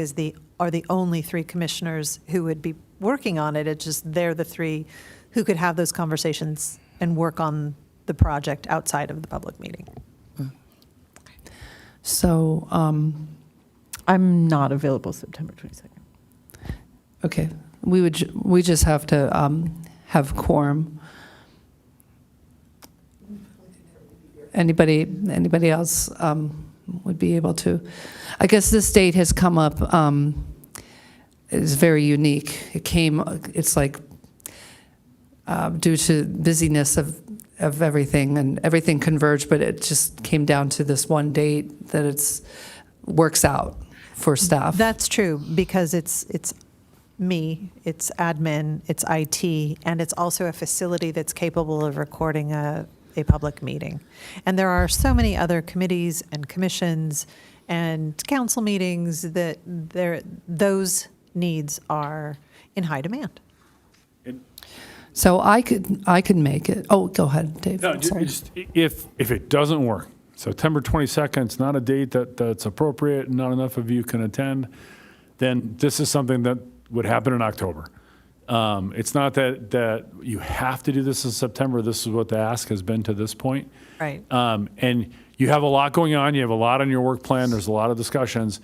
[SPEAKER 4] are the only 3 commissioners who would be working on it. It's just they're the 3 who could have those conversations and work on the project outside of the public meeting.
[SPEAKER 6] So,
[SPEAKER 8] I'm not available September 22nd.
[SPEAKER 6] okay, we just have to have quorum. Anybody else would be able to? I guess this date has come up, is very unique. It's like due to busyness of everything, and everything converged, but it just came down to this one date that works out for staff.
[SPEAKER 4] That's true, because it's me, it's admin, it's IT, and it's also a facility that's capable of recording a public meeting. And there are so many other committees and commissions and council meetings that those needs are in high demand.
[SPEAKER 6] So I could make it. Oh, go ahead, Dave.
[SPEAKER 5] No,
[SPEAKER 6] Sorry.
[SPEAKER 5] just if it doesn't work, September 22nd is not a date that's appropriate, and not enough of you can attend, then this is something that would happen in October. It's not that you have to do this in September. This is what the ask has been to this point.
[SPEAKER 4] Right.
[SPEAKER 5] And you have a lot going on. You have a lot on your work plan. There's a lot of discussions.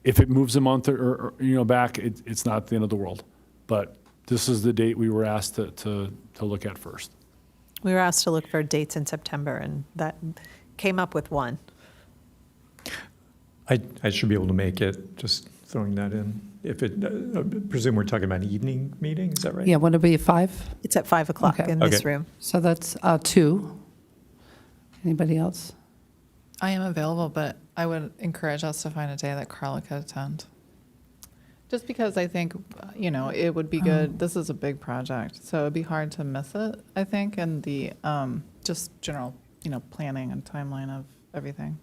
[SPEAKER 5] If it moves a month or back, it's not the end of the world. But this is the date we were asked to look at first.
[SPEAKER 4] We were asked to look for dates in September, and that came up with one.
[SPEAKER 9] I should be able to make it, just throwing that in. If it, I presume we're talking about an evening meeting, is that right?
[SPEAKER 6] Yeah, would it be 5?
[SPEAKER 4] It's at 5 o'clock
[SPEAKER 6] Okay.
[SPEAKER 4] in this
[SPEAKER 9] Okay.
[SPEAKER 4] room.
[SPEAKER 6] So that's 2. Anybody else?
[SPEAKER 3] I am available, but I would encourage us to find a day that Carla could attend. Just because I think, it would be good. This is a big project, so it'd be hard to miss it, I think, and the just general, planning and timeline of everything.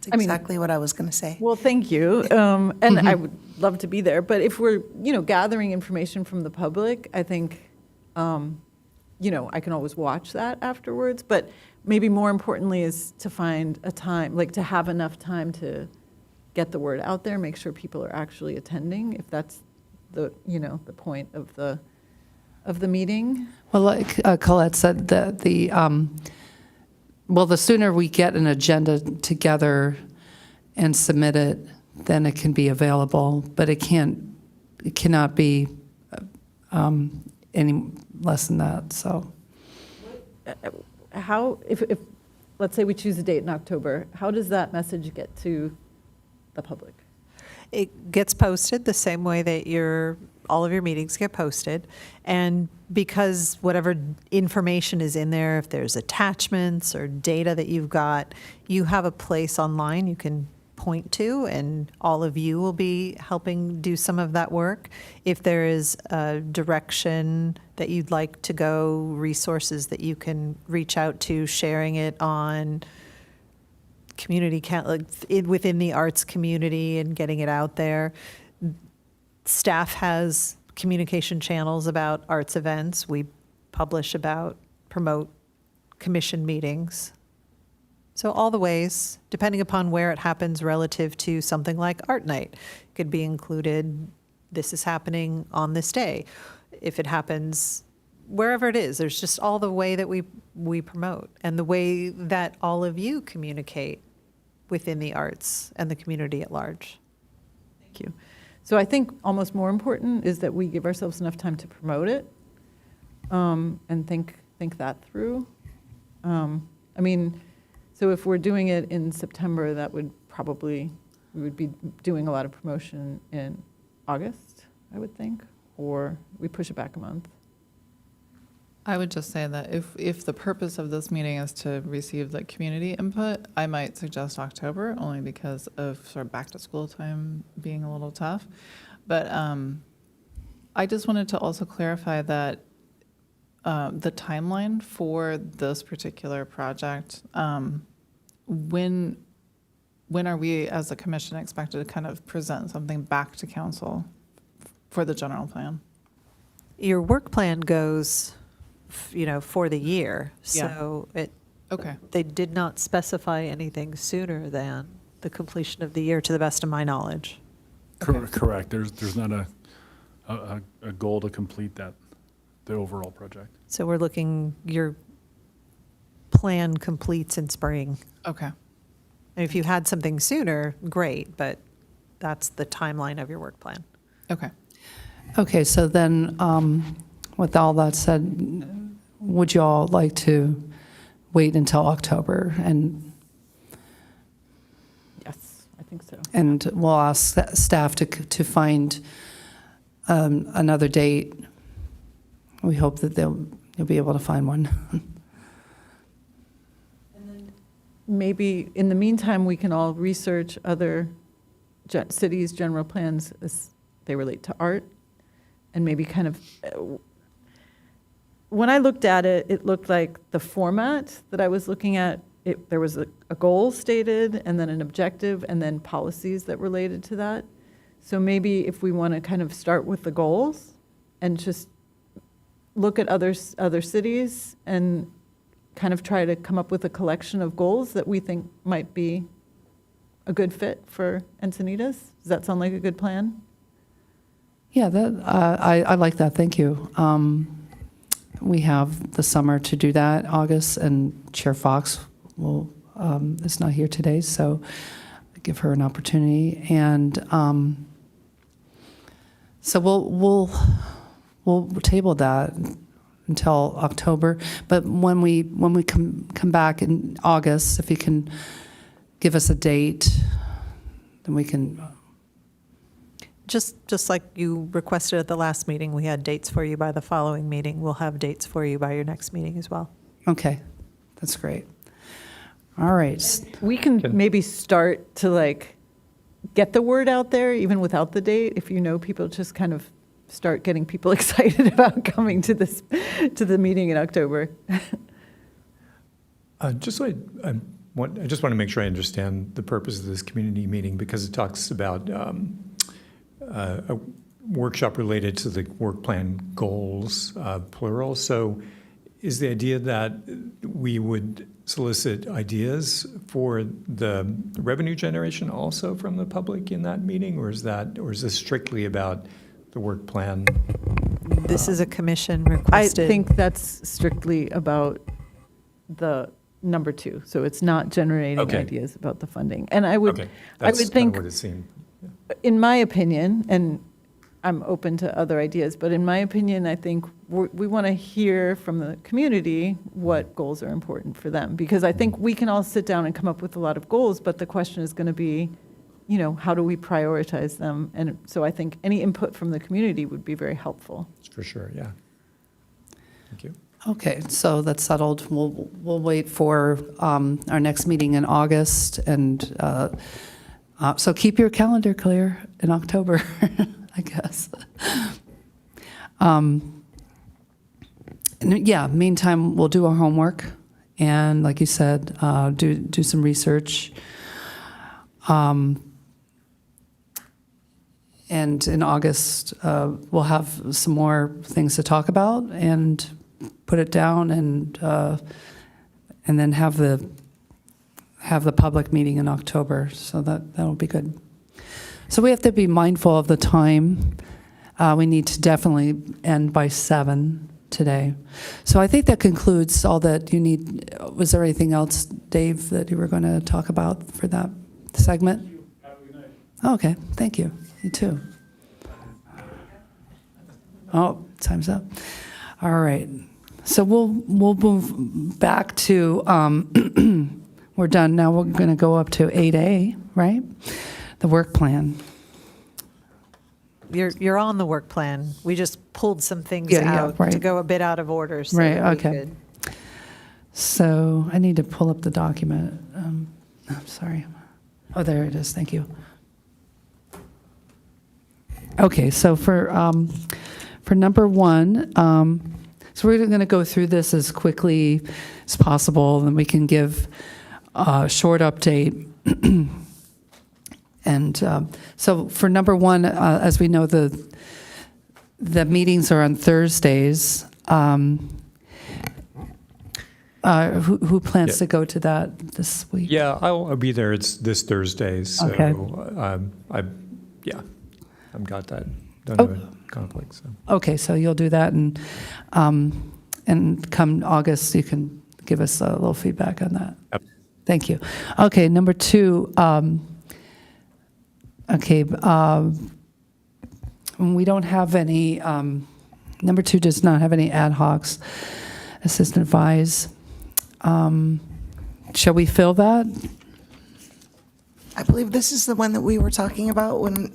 [SPEAKER 7] That's
[SPEAKER 8] I mean-
[SPEAKER 7] exactly what I was going to say.
[SPEAKER 8] Well, thank you. And I would love to be there. But if we're, gathering information from the public, I think, I can always watch that afterwards. But maybe more importantly is to find a time, like to have enough time to get the word out there, make sure people are actually attending, if that's the point of the meeting.
[SPEAKER 6] Well, like Colette said, the sooner we get an agenda together and submit it, then it can be available. But it cannot be any less than that, so.
[SPEAKER 8] How, if, let's say we choose a date in October, how does that message get to the public?
[SPEAKER 4] It gets posted the same way that all of your meetings get posted. And because whatever information is in there, if there's attachments or data that you've got, you have a place online you can point to, and all of you will be helping do some of that work. If there is a direction that you'd like to go, resources that you can reach out to, sharing it on community, within the arts community and getting it out there. Staff has communication channels about arts events. We promote commission meetings. So all the ways, depending upon where it happens relative to something like Art Night, could be included, this is happening on this day. If it happens wherever it is, there's just all the way that we promote and the way that all of you communicate within the arts and the community at large.
[SPEAKER 8] Thank you. So I think almost more important is that we give ourselves enough time to promote it, and think that through. I mean, so if we're doing it in September, that would probably, we would be doing a lot of promotion in August, I would think, or we push it back a month.
[SPEAKER 3] I would just say that if the purpose of this meeting is to receive the community input, I might suggest October, only because of sort of back to school time being a little tough. But I just wanted to also clarify that the timeline for this particular project, when are we as a commission expected to kind of present something back to council for the general plan?
[SPEAKER 4] Your work plan goes, for the year.
[SPEAKER 3] Yeah.
[SPEAKER 4] So
[SPEAKER 3] Okay.
[SPEAKER 4] they did not specify anything sooner than the completion of the year, to the best of my knowledge.
[SPEAKER 5] Correct. There's not a goal to complete the overall project.
[SPEAKER 4] So we're looking, your plan completes in spring.
[SPEAKER 3] Okay.
[SPEAKER 4] And if you had something sooner, great, but that's the timeline of your work plan.
[SPEAKER 3] Okay.
[SPEAKER 6] Okay, so then, with all that said, would you all like to wait until October?
[SPEAKER 8] Yes, I think so.
[SPEAKER 6] And we'll ask staff to find another date. We hope that you'll be able to find one.
[SPEAKER 8] Maybe in the meantime, we can all research other cities' general plans as they relate to art, and maybe kind of, when I looked at it, it looked like the format that I was looking at, there was a goal stated, and then an objective, and then policies that related to that. So maybe if we want to kind of start with the goals and just look at other cities and kind of try to come up with a collection of goals that we think might be a good fit for Encinitas. Does that sound like a good plan?
[SPEAKER 6] Yeah, I like that. Thank you. We have the summer to do that, August, and Chair Fox is not here today, so give her an opportunity. And so we'll table that until October. But when we come back in August, if you can give us a date, then we can.
[SPEAKER 4] Just like you requested at the last meeting, we had dates for you by the following meeting. We'll have dates for you by your next meeting as well.
[SPEAKER 6] Okay, that's great. All right.
[SPEAKER 8] We can maybe start to get the word out there even without the date. If people just kind of start getting people excited about coming to the meeting in October.
[SPEAKER 9] I just want to make sure I understand the purpose of this community meeting, because it talks about a workshop related to the work plan goals, plural. So is the idea that we would solicit ideas for the revenue generation also from the public in that meeting, or is this strictly about the work plan?
[SPEAKER 4] This is a commission
[SPEAKER 8] I
[SPEAKER 4] requested.
[SPEAKER 8] think that's strictly about the number 2. So it's not generating
[SPEAKER 9] Okay.
[SPEAKER 8] ideas about the funding. And I would
[SPEAKER 9] Okay, that's
[SPEAKER 8] think,
[SPEAKER 9] kind of what it seemed.
[SPEAKER 8] in my opinion, and I'm open to other ideas, but in my opinion, I think we want to hear from the community what goals are important for them, because I think we can all sit down and come up with a lot of goals, but the question is going to be, how do we prioritize them? And so I think any input from the community would be very helpful.
[SPEAKER 9] For sure, yeah. Thank you.
[SPEAKER 6] Okay, so that's settled. We'll wait for our next meeting in August, and so keep your calendar clear in October, I guess. And yeah, meantime, we'll do our homework, and like you said, do some research. And in August, we'll have some more things to talk about and put it down, and then have the public meeting in October. So that'll be good. So we have to be mindful of the time. We need to definitely end by 7 today. So I think that concludes all that you need. Was there anything else, Dave, that you were going to talk about for that segment?
[SPEAKER 5] Thank you. Have a good night.
[SPEAKER 6] Okay, thank you. You too. Oh, time's up. All right. So we'll move back to, we're done. Now we're going to go up to 8A, right? The work plan.
[SPEAKER 4] You're on the work plan. We just pulled some things
[SPEAKER 6] Yeah,
[SPEAKER 4] out
[SPEAKER 6] right.
[SPEAKER 4] to go a bit out of order. So
[SPEAKER 6] Right,
[SPEAKER 4] that we
[SPEAKER 6] okay.
[SPEAKER 4] could-
[SPEAKER 6] So I need to pull up the document. I'm sorry. Oh, there it is. Thank you. Okay, so for number 1, so we're going to go through this as quickly as possible, and we can give a short update. And so for number 1, as we know, the meetings are on Thursdays. Who plans
[SPEAKER 9] Yeah.
[SPEAKER 6] to go to that this week?
[SPEAKER 9] Yeah, I'll be there. It's this Thursday, so
[SPEAKER 6] Okay.
[SPEAKER 9] I've got that. Don't
[SPEAKER 6] Oh.
[SPEAKER 9] have a conflict, so.
[SPEAKER 6] Okay, so you'll do that, and come August, you can give us a little feedback on that.
[SPEAKER 9] Yep.
[SPEAKER 6] Thank you. Okay, number 2. We don't have any. Number 2 does not have any ad hocs. Assistant advise. Shall we fill that?
[SPEAKER 7] I believe this is the one that we were talking about when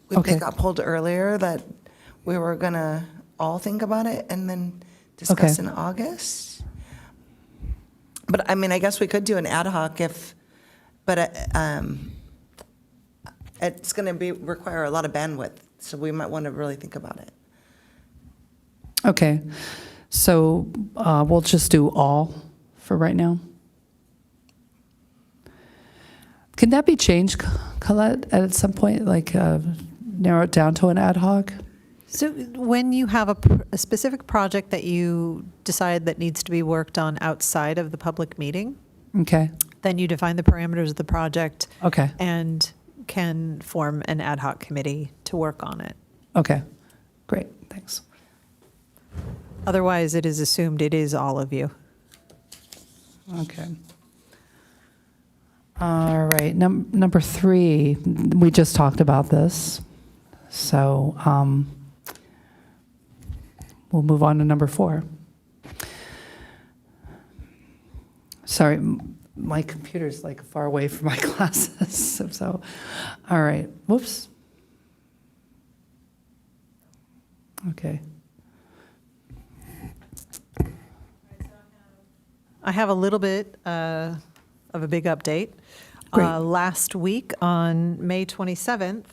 [SPEAKER 6] Okay.
[SPEAKER 7] it got pulled earlier, that we were going to all think about it and then discuss
[SPEAKER 6] Okay.
[SPEAKER 7] in August. But I mean, I guess we could do an ad hoc but it's going to require a lot of bandwidth, so we might want to really think about it.
[SPEAKER 6] Okay, so we'll just do all for right now. Can that be changed, Colette, at some point, like narrow it down to an ad hoc?
[SPEAKER 4] So when you have a specific project that you decide that needs to be worked on outside of the public meeting,
[SPEAKER 6] Okay,
[SPEAKER 4] then you define the parameters of the project
[SPEAKER 6] okay,
[SPEAKER 4] and can form an ad hoc committee to work on it.
[SPEAKER 6] okay, great, thanks.
[SPEAKER 4] Otherwise, it is assumed it is all of you.
[SPEAKER 6] Okay. All right, number 3, we just talked about this, so we'll move on to number 4. Sorry, my computer's like far away from my glasses, so, all right, whoops. Okay.
[SPEAKER 4] I have a little bit of a big update.
[SPEAKER 6] Great.
[SPEAKER 4] Last week, on May 27th,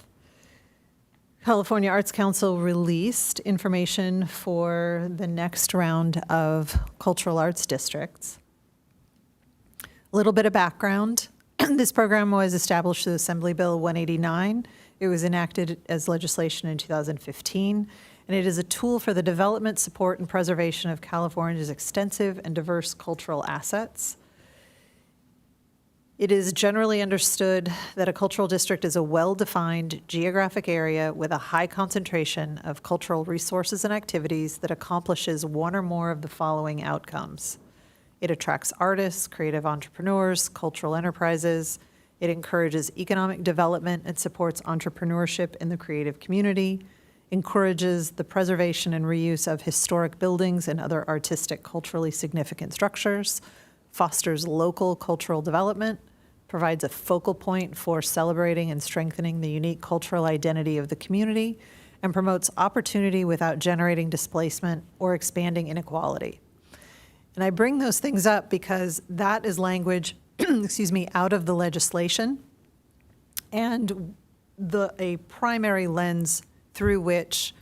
[SPEAKER 4] California Arts Council released information for the next round of cultural arts districts. A little bit of background. This program was established through Assembly Bill 189. It was enacted as legislation in 2015, and it is a tool for the development, support, and preservation of California's extensive and diverse cultural assets. It is generally understood that a cultural district is a well-defined geographic area with a high concentration of cultural resources and activities that accomplishes one or more of the following outcomes. It attracts artists, creative entrepreneurs, cultural enterprises. It encourages economic development and supports entrepreneurship in the creative community. encourages the preservation and reuse of historic buildings and other artistic, culturally significant structures, fosters local cultural development, provides a focal point for celebrating and strengthening the unique cultural identity of the community, and promotes opportunity without generating displacement or expanding inequality. And I bring those things up because that is language, excuse me, out of the legislation and a primary lens through which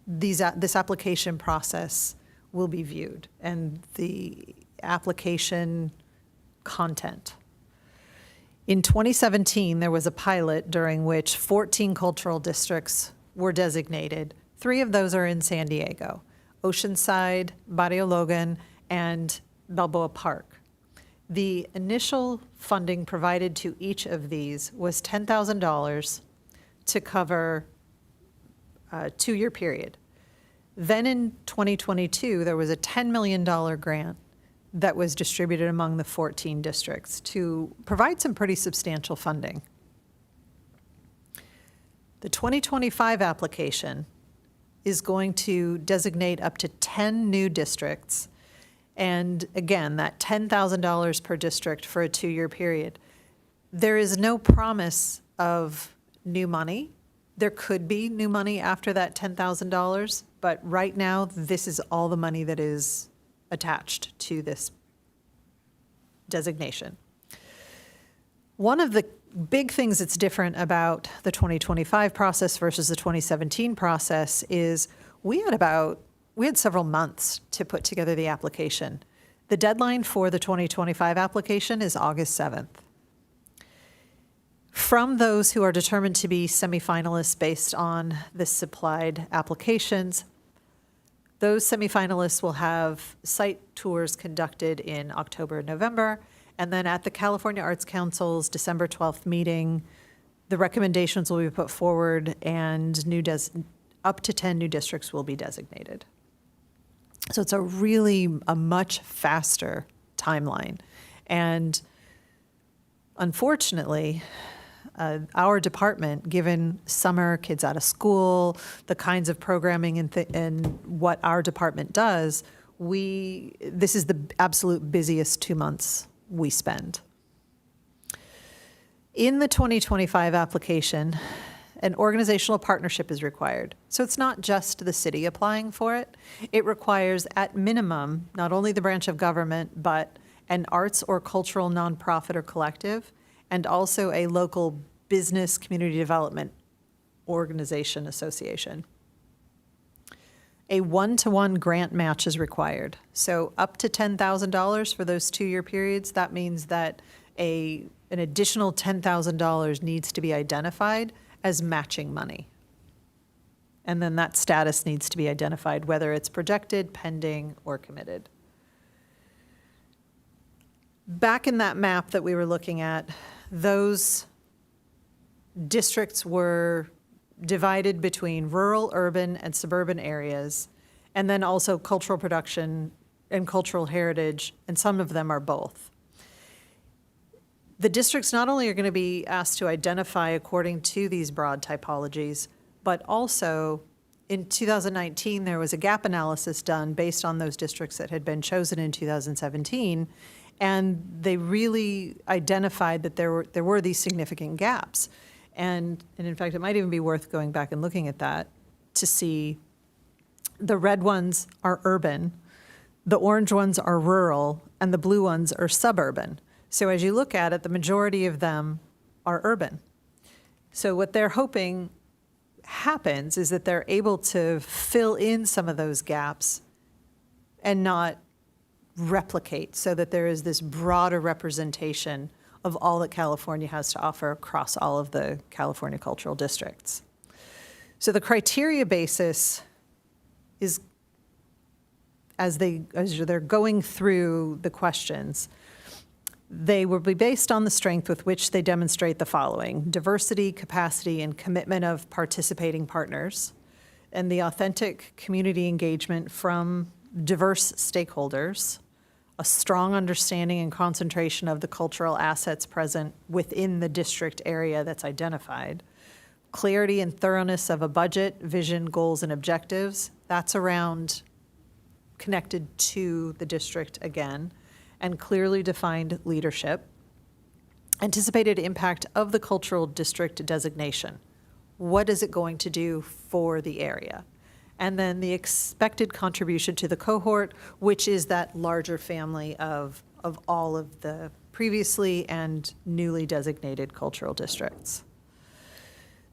[SPEAKER 4] this application process will be viewed and the application content. In 2017, there was a pilot during which 14 cultural districts were designated. 3 of those are in San Diego: Oceanside, Barrio Logan, and Balboa Park. The initial funding provided to each of these was $10,000 to cover a 2-year period. Then in 2022, there was a $10 million grant that was distributed among the 14 districts to provide some pretty substantial funding. The 2025 application is going to designate up to 10 new districts. And again, that $10,000 per district for a 2-year period. There is no promise of new money. There could be new money after that $10,000, but right now, this is all the money that is attached to this designation. One of the big things that's different about the 2025 process versus the 2017 process is we had several months to put together the application. The deadline for the 2025 application is August 7th. From those who are determined to be semifinalists based on the supplied applications, those semifinalists will have site tours conducted in October and November, and then at the California Arts Council's December 12th meeting, the recommendations will be put forward and up to 10 new districts will be designated. So it's a much faster timeline. And unfortunately, our department, given summer, kids out of school, the kinds of programming and what our department does, this is the absolute busiest 2 months we spend. In the 2025 application, an organizational partnership is required. So it's not just the city applying for it. It requires, at minimum, not only the branch of government, but an arts or cultural nonprofit or collective, and also a local business community development organization association. A 1-to-1 grant match is required. So up to $10,000 for those 2-year periods. That means that an additional $10,000 needs to be identified as matching money. And then that status needs to be identified, whether it's projected, pending, or committed. Back in that map that we were looking at, those districts were divided between rural, urban, and suburban areas, and then also cultural production and cultural heritage, and some of them are both. The districts not only are going to be asked to identify according to these broad typologies, but also in 2019, there was a gap analysis done based on those districts that had been chosen in 2017, and they really identified that there were these significant gaps. And in fact, it might even be worth going back and looking at that to see the red ones are urban, the orange ones are rural, and the blue ones are suburban. So as you look at it, the majority of them are urban. So what they're hoping happens is that they're able to fill in some of those gaps and not replicate, so that there is this broader representation of all that California has to offer across all of the California cultural districts. So the criteria basis is, as they're going through the questions, they will be based on the strength with which they demonstrate the following: diversity, capacity, and commitment of participating partners, and the authentic community engagement from diverse stakeholders, a strong understanding and concentration of the cultural assets present within the district area that's identified, clarity and thoroughness of a budget, vision, goals, and objectives. That's around connected to the district again, and clearly defined leadership. Anticipated impact of the cultural district designation. What is it going to do for the area? And then the expected contribution to the cohort, which is that larger family of all of the previously and newly designated cultural districts.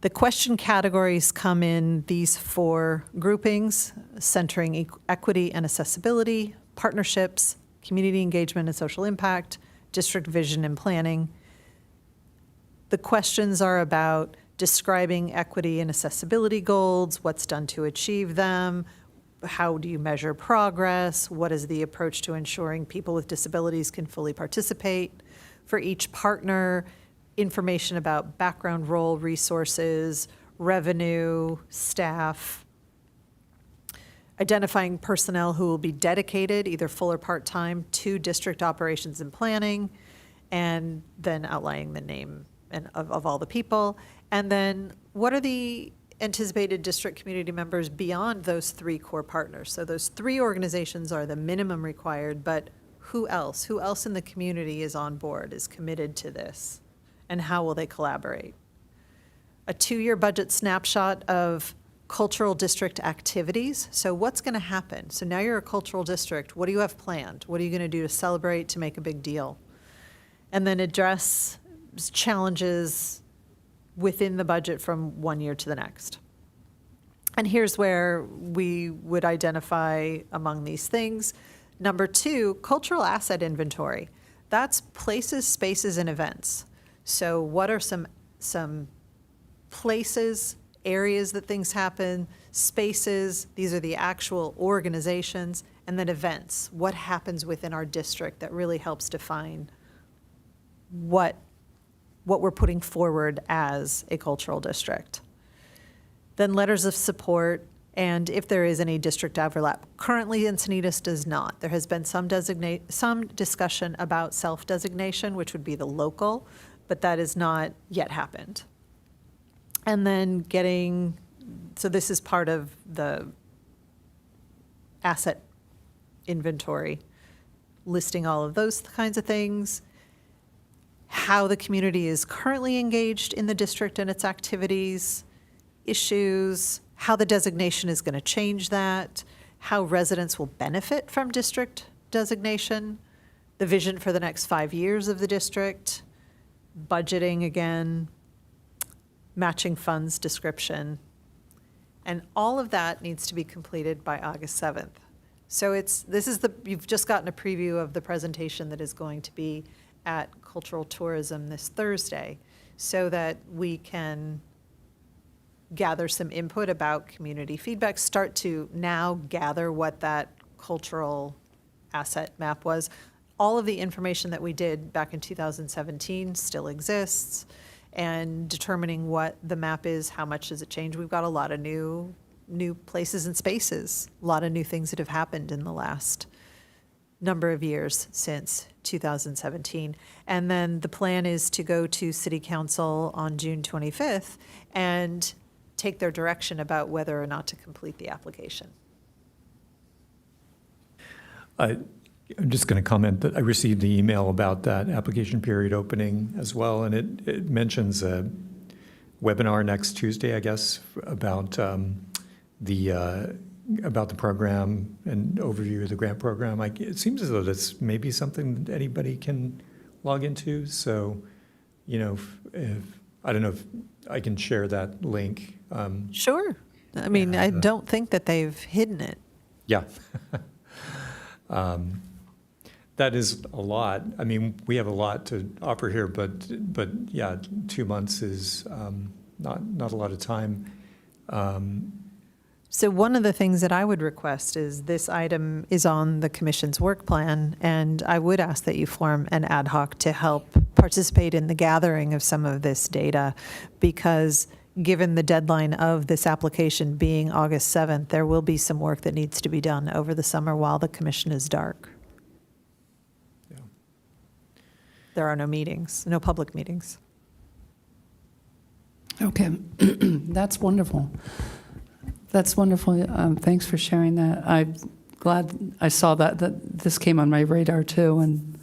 [SPEAKER 4] The question categories come in these 4 groupings, centering equity and accessibility, partnerships, community engagement and social impact, district vision and planning. The questions are about describing equity and accessibility goals, what's done to achieve them, how do you measure progress, what is the approach to ensuring people with disabilities can fully participate. For each partner, information about background, role, resources, revenue, staff, identifying personnel who will be dedicated, either full or part-time, to district operations and planning, and then outlining the name of all the people. And then what are the anticipated district community members beyond those 3 core partners? So those 3 organizations are the minimum required, but who else? Who else in the community is on board, is committed to this? And how will they collaborate? A 2-year budget snapshot of cultural district activities. So what's going to happen? So now you're a cultural district. What do you have planned? What are you going to do to celebrate, to make a big deal? And then address challenges within the budget from one year to the next. And here's where we would identify among these things. Number 2, cultural asset inventory. That's places, spaces, and events. So what are some places, areas that things happen, spaces, these are the actual organizations, and then events. What happens within our district that really helps define what we're putting forward as a cultural district. Then letters of support, and if there is any district overlap. Currently, Encinitas does not. There has been some discussion about self-designation, which would be the local, but that has not yet happened. And then so this is part of the asset inventory, listing all of those kinds of things, how the community is currently engaged in the district and its activities, issues, how the designation is going to change that, how residents will benefit from district designation, the vision for the next 5 years of the district, budgeting again, matching funds description, and all of that needs to be completed by August 7th. So you've just gotten a preview of the presentation that is going to be at Cultural Tourism this Thursday, so that we can gather some input about community feedback, start to now gather what that cultural asset map was. All of the information that we did back in 2017 still exists, and determining what the map is, how much does it change. We've got a lot of new places and spaces, a lot of new things that have happened in the last number of years since 2017. And then the plan is to go to City Council on June 25th and take their direction about whether or not to complete the application.
[SPEAKER 9] I'm just going to comment that I received the email about that application period opening as well, and it mentions a webinar next Tuesday, I guess, about the program and overview of the grant program. It seems as though that's maybe something that anybody can log into. So, if I don't know if I can share that link.
[SPEAKER 4] Sure. I mean, I don't think that they've hidden it.
[SPEAKER 9] Yeah. That is a lot. I mean, we have a lot to offer here, but yeah, 2 months is not a lot of time.
[SPEAKER 4] So one of the things that I would request is this item is on the commission's work plan, and I would ask that you form an ad hoc to help participate in the gathering of some of this data, because given the deadline of this application being August 7th, there will be some work that needs to be done over the summer while the commission is dark.
[SPEAKER 9] Yeah.
[SPEAKER 4] There are no meetings, no public meetings.
[SPEAKER 6] Okay, that's wonderful. That's wonderful. Thanks for sharing that. I'm glad I saw that this came on my radar too, and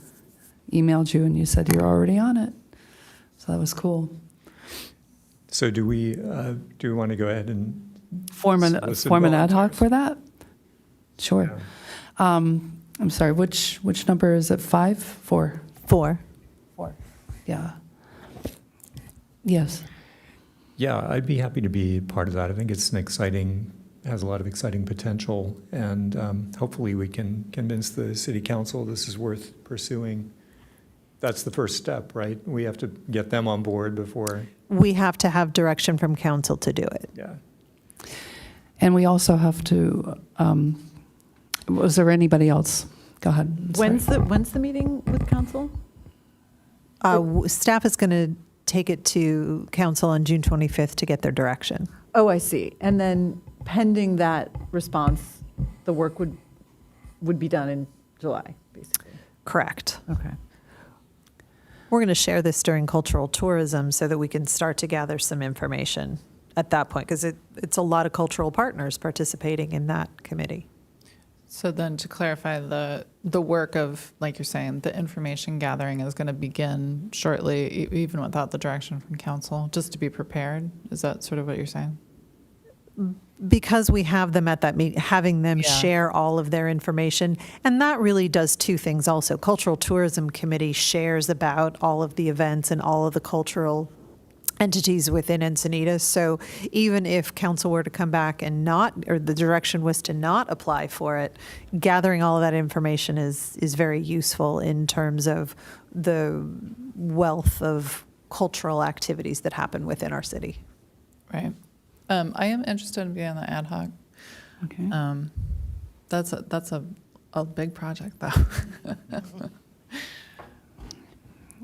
[SPEAKER 6] emailed you, and you said you're already on it. So that was cool.
[SPEAKER 9] So do we want to go ahead and
[SPEAKER 6] Form an
[SPEAKER 9] solicit
[SPEAKER 6] ad hoc
[SPEAKER 9] volunteers?
[SPEAKER 6] for that? Sure. I'm sorry, which number is it? 5? 4?
[SPEAKER 4] 4.
[SPEAKER 6] 4. Yeah. Yes.
[SPEAKER 9] Yeah, I'd be happy to be part of that. I think it's has a lot of exciting potential, and hopefully we can convince the city council this is worth pursuing. That's the first step, right? We have to get them on board before,
[SPEAKER 4] We have to have direction from council to do it.
[SPEAKER 9] yeah.
[SPEAKER 6] And we also have to, was there anybody else? Go ahead. Sorry.
[SPEAKER 8] When's the meeting with council?
[SPEAKER 4] Staff is going to take it to council on June 25th to get their direction.
[SPEAKER 8] Oh, I see. And then pending that response, the work would be done in July, basically.
[SPEAKER 4] Correct.
[SPEAKER 8] Okay.
[SPEAKER 4] We're going to share this during cultural tourism so that we can start to gather some information at that point, because it's a lot of cultural partners participating in that committee.
[SPEAKER 3] So then to clarify, the work of, like you're saying, the information gathering is going to begin shortly, even without the direction from council, just to be prepared? Is that sort of what you're saying?
[SPEAKER 4] Because we have them at that meeting, having them
[SPEAKER 3] Yeah.
[SPEAKER 4] share all of their information. And that really does two things also. Cultural Tourism Committee shares about all of the events and all of the cultural entities within Encinitas. So even if council were to come back and not, or the direction was to not apply for it, gathering all of that information is very useful in terms of the wealth of cultural activities that happen within our city.
[SPEAKER 3] Right. I am interested in being on the ad hoc.
[SPEAKER 6] Okay.
[SPEAKER 3] That's a big project, though.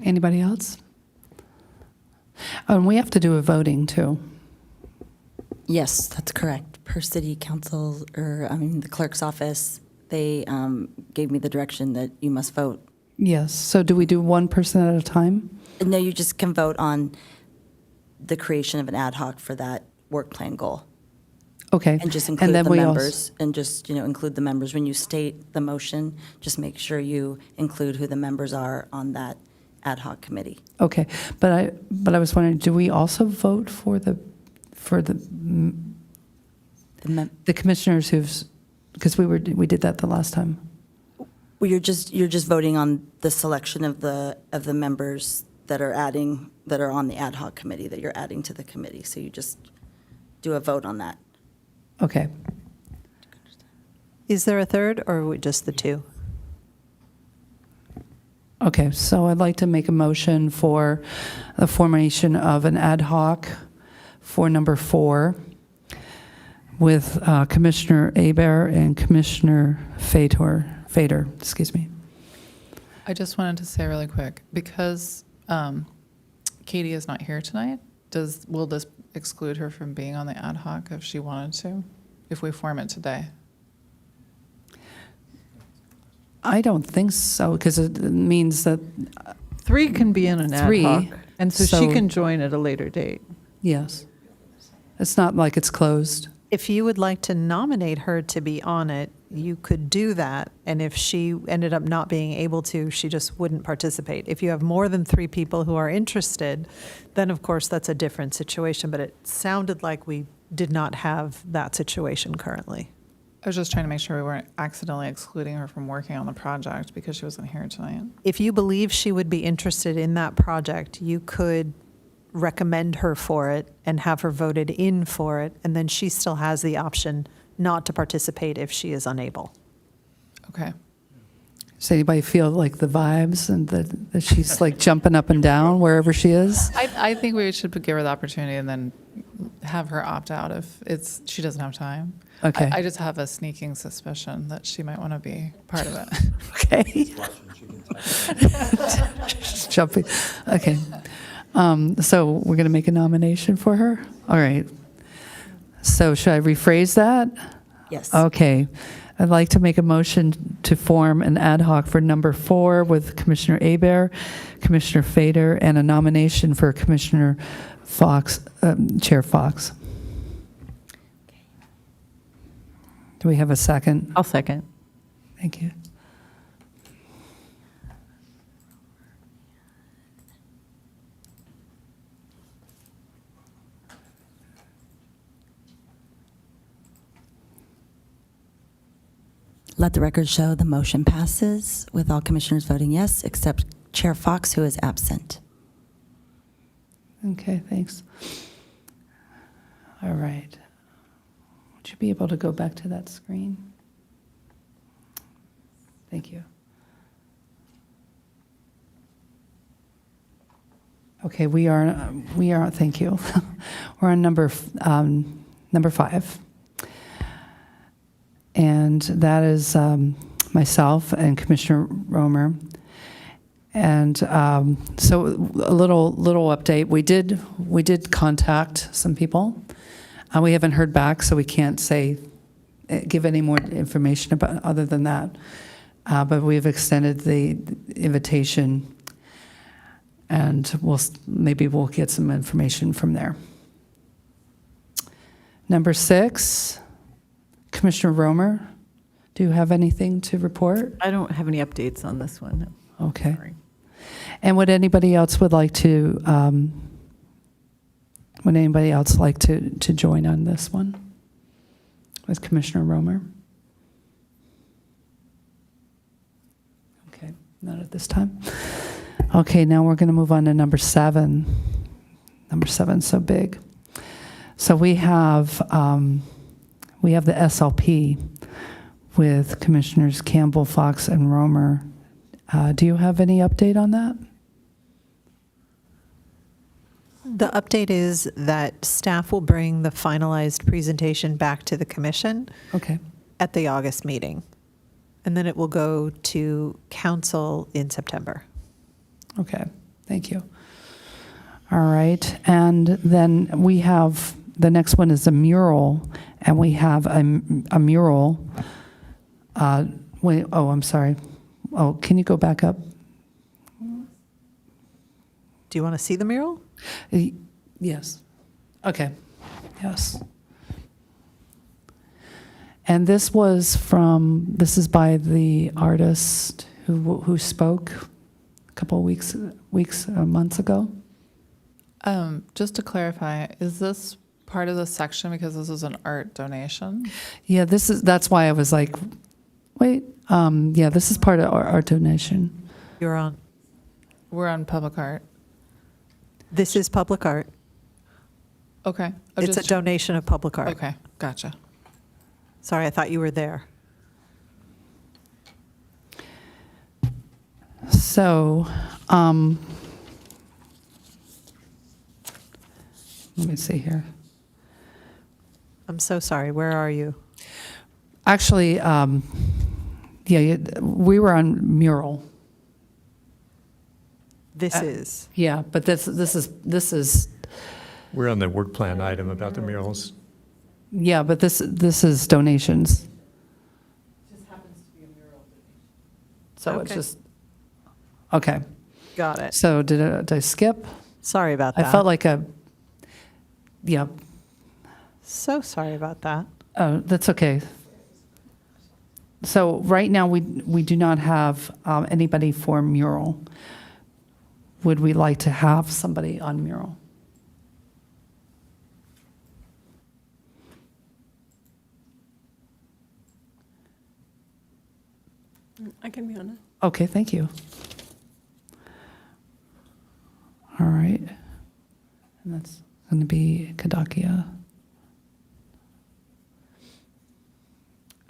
[SPEAKER 6] Anybody else? And we have to do a voting too.
[SPEAKER 2] Yes, that's correct. Per city council, the clerk's office, they gave me the direction that you must vote.
[SPEAKER 6] Yes. So do we do one person at a time?
[SPEAKER 2] No, you just can vote on the creation of an ad hoc for that work plan goal.
[SPEAKER 6] Okay.
[SPEAKER 2] And just include
[SPEAKER 6] then
[SPEAKER 2] the
[SPEAKER 6] we also-
[SPEAKER 2] members, and just, include the members. When you state the motion, just make sure you include who the members are on that ad hoc committee.
[SPEAKER 6] Okay, but I was wondering, do we also vote for the commissioners because we did that the last time?
[SPEAKER 2] Well, you're just voting on the selection of the members that are on the ad hoc committee that you're adding to the committee. So you just do a vote on that.
[SPEAKER 6] Okay.
[SPEAKER 4] Is there a third, or are we just the two?
[SPEAKER 6] Okay, so I'd like to make a motion for the formation of an ad hoc for number 4 with Commissioner Hebert and Commissioner Fader, excuse me.
[SPEAKER 3] I just wanted to say really quick, because Katie is not here tonight, will this exclude her from being on the ad hoc if she wanted to, if we form it today?
[SPEAKER 6] I don't think so, because it means that,
[SPEAKER 8] 3 can be in an ad
[SPEAKER 6] 3,
[SPEAKER 8] hoc, and so she
[SPEAKER 6] so-
[SPEAKER 8] can join at a later date.
[SPEAKER 6] yes. It's not like it's closed.
[SPEAKER 4] If you would like to nominate her to be on it, you could do that. And if she ended up not being able to, she just wouldn't participate. If you have more than 3 people who are interested, then of course that's a different situation. But it sounded like we did not have that situation currently.
[SPEAKER 3] I was just trying to make sure we weren't accidentally excluding her from working on the project because she wasn't here tonight.
[SPEAKER 4] If you believe she would be interested in that project, you could recommend her for it and have her voted in for it. And then she still has the option not to participate if she is unable.
[SPEAKER 3] Okay.
[SPEAKER 6] Does anybody feel like the vibes and that she's like jumping up and down wherever she is?
[SPEAKER 3] I think we should give her the opportunity and then have her opt out if she doesn't have time.
[SPEAKER 6] Okay.
[SPEAKER 3] I just have a sneaking suspicion that she might want to be part of it.
[SPEAKER 6] Okay. Just jumping. Okay. So we're going to make a nomination for her? All right. So should I rephrase that?
[SPEAKER 2] Yes.
[SPEAKER 6] Okay. I'd like to make a motion to form an ad hoc for number 4 with Commissioner Hebert, Commissioner Fader, and a nomination for Commissioner Fox, Chair Fox. Do we have a second?
[SPEAKER 8] I'll second.
[SPEAKER 6] Thank you.
[SPEAKER 2] Let the record show the motion passes with all commissioners voting yes, except Chair Fox, who is absent.
[SPEAKER 6] Okay, thanks. All right. Would you be able to go back to that screen? Thank you. Okay, we are, thank you. We're on number 5. And that is myself and Commissioner Romer. And so a little update. We did contact some people. We haven't heard back, so we can't give any more information about other than that. But we've extended the invitation, and maybe we'll get some information from there. Number 6. Commissioner Romer, do you have anything to report?
[SPEAKER 8] I don't have any updates on this one.
[SPEAKER 6] Okay.
[SPEAKER 8] Sorry.
[SPEAKER 6] And would anybody else like to join on this one with Commissioner Romer? Okay, not at this time. Okay, now we're going to move on to number 7. Number 7 is so big. So we have the SLP with Commissioners Campbell, Fox, and Romer. Do you have any update on that?
[SPEAKER 4] The update is that staff will bring the finalized presentation back to the commission
[SPEAKER 6] Okay.
[SPEAKER 4] at the August meeting. And then it will go to council in September.
[SPEAKER 6] Okay, thank you. All right, and then we have, the next one is a mural, and we have a mural. I'm sorry. Oh, can you go back up?
[SPEAKER 4] Do you want to see the mural?
[SPEAKER 6] Yes. Okay, yes. And this is by the artist who spoke a couple of months ago.
[SPEAKER 3] Just to clarify, is this part of the section because this is an art donation?
[SPEAKER 6] Yeah, that's why I was like, wait, yeah, this is part of our donation.
[SPEAKER 4] You're on.
[SPEAKER 3] We're on public art.
[SPEAKER 4] This is public art.
[SPEAKER 3] Okay.
[SPEAKER 4] It's a donation of public art.
[SPEAKER 3] Okay, gotcha.
[SPEAKER 4] Sorry, I thought you were there.
[SPEAKER 6] So, let me see here.
[SPEAKER 4] I'm so sorry. Where are you?
[SPEAKER 6] Actually, yeah, we were on mural.
[SPEAKER 4] This is.
[SPEAKER 6] Yeah, but this is
[SPEAKER 9] We're on the work plan item about the murals.
[SPEAKER 6] yeah, but this is donations.
[SPEAKER 8] Just happens to be a mural donation.
[SPEAKER 6] So it's
[SPEAKER 4] Okay.
[SPEAKER 6] just okay.
[SPEAKER 4] Got it.
[SPEAKER 6] So did I skip?
[SPEAKER 4] Sorry about that.
[SPEAKER 6] I felt like yeah.
[SPEAKER 4] So sorry about that.
[SPEAKER 6] Oh, that's okay. So right now, we do not have anybody for mural. Would we like to have somebody on mural?
[SPEAKER 10] I can be on it.
[SPEAKER 6] Okay, thank you. All right. And that's going to be Kadakia.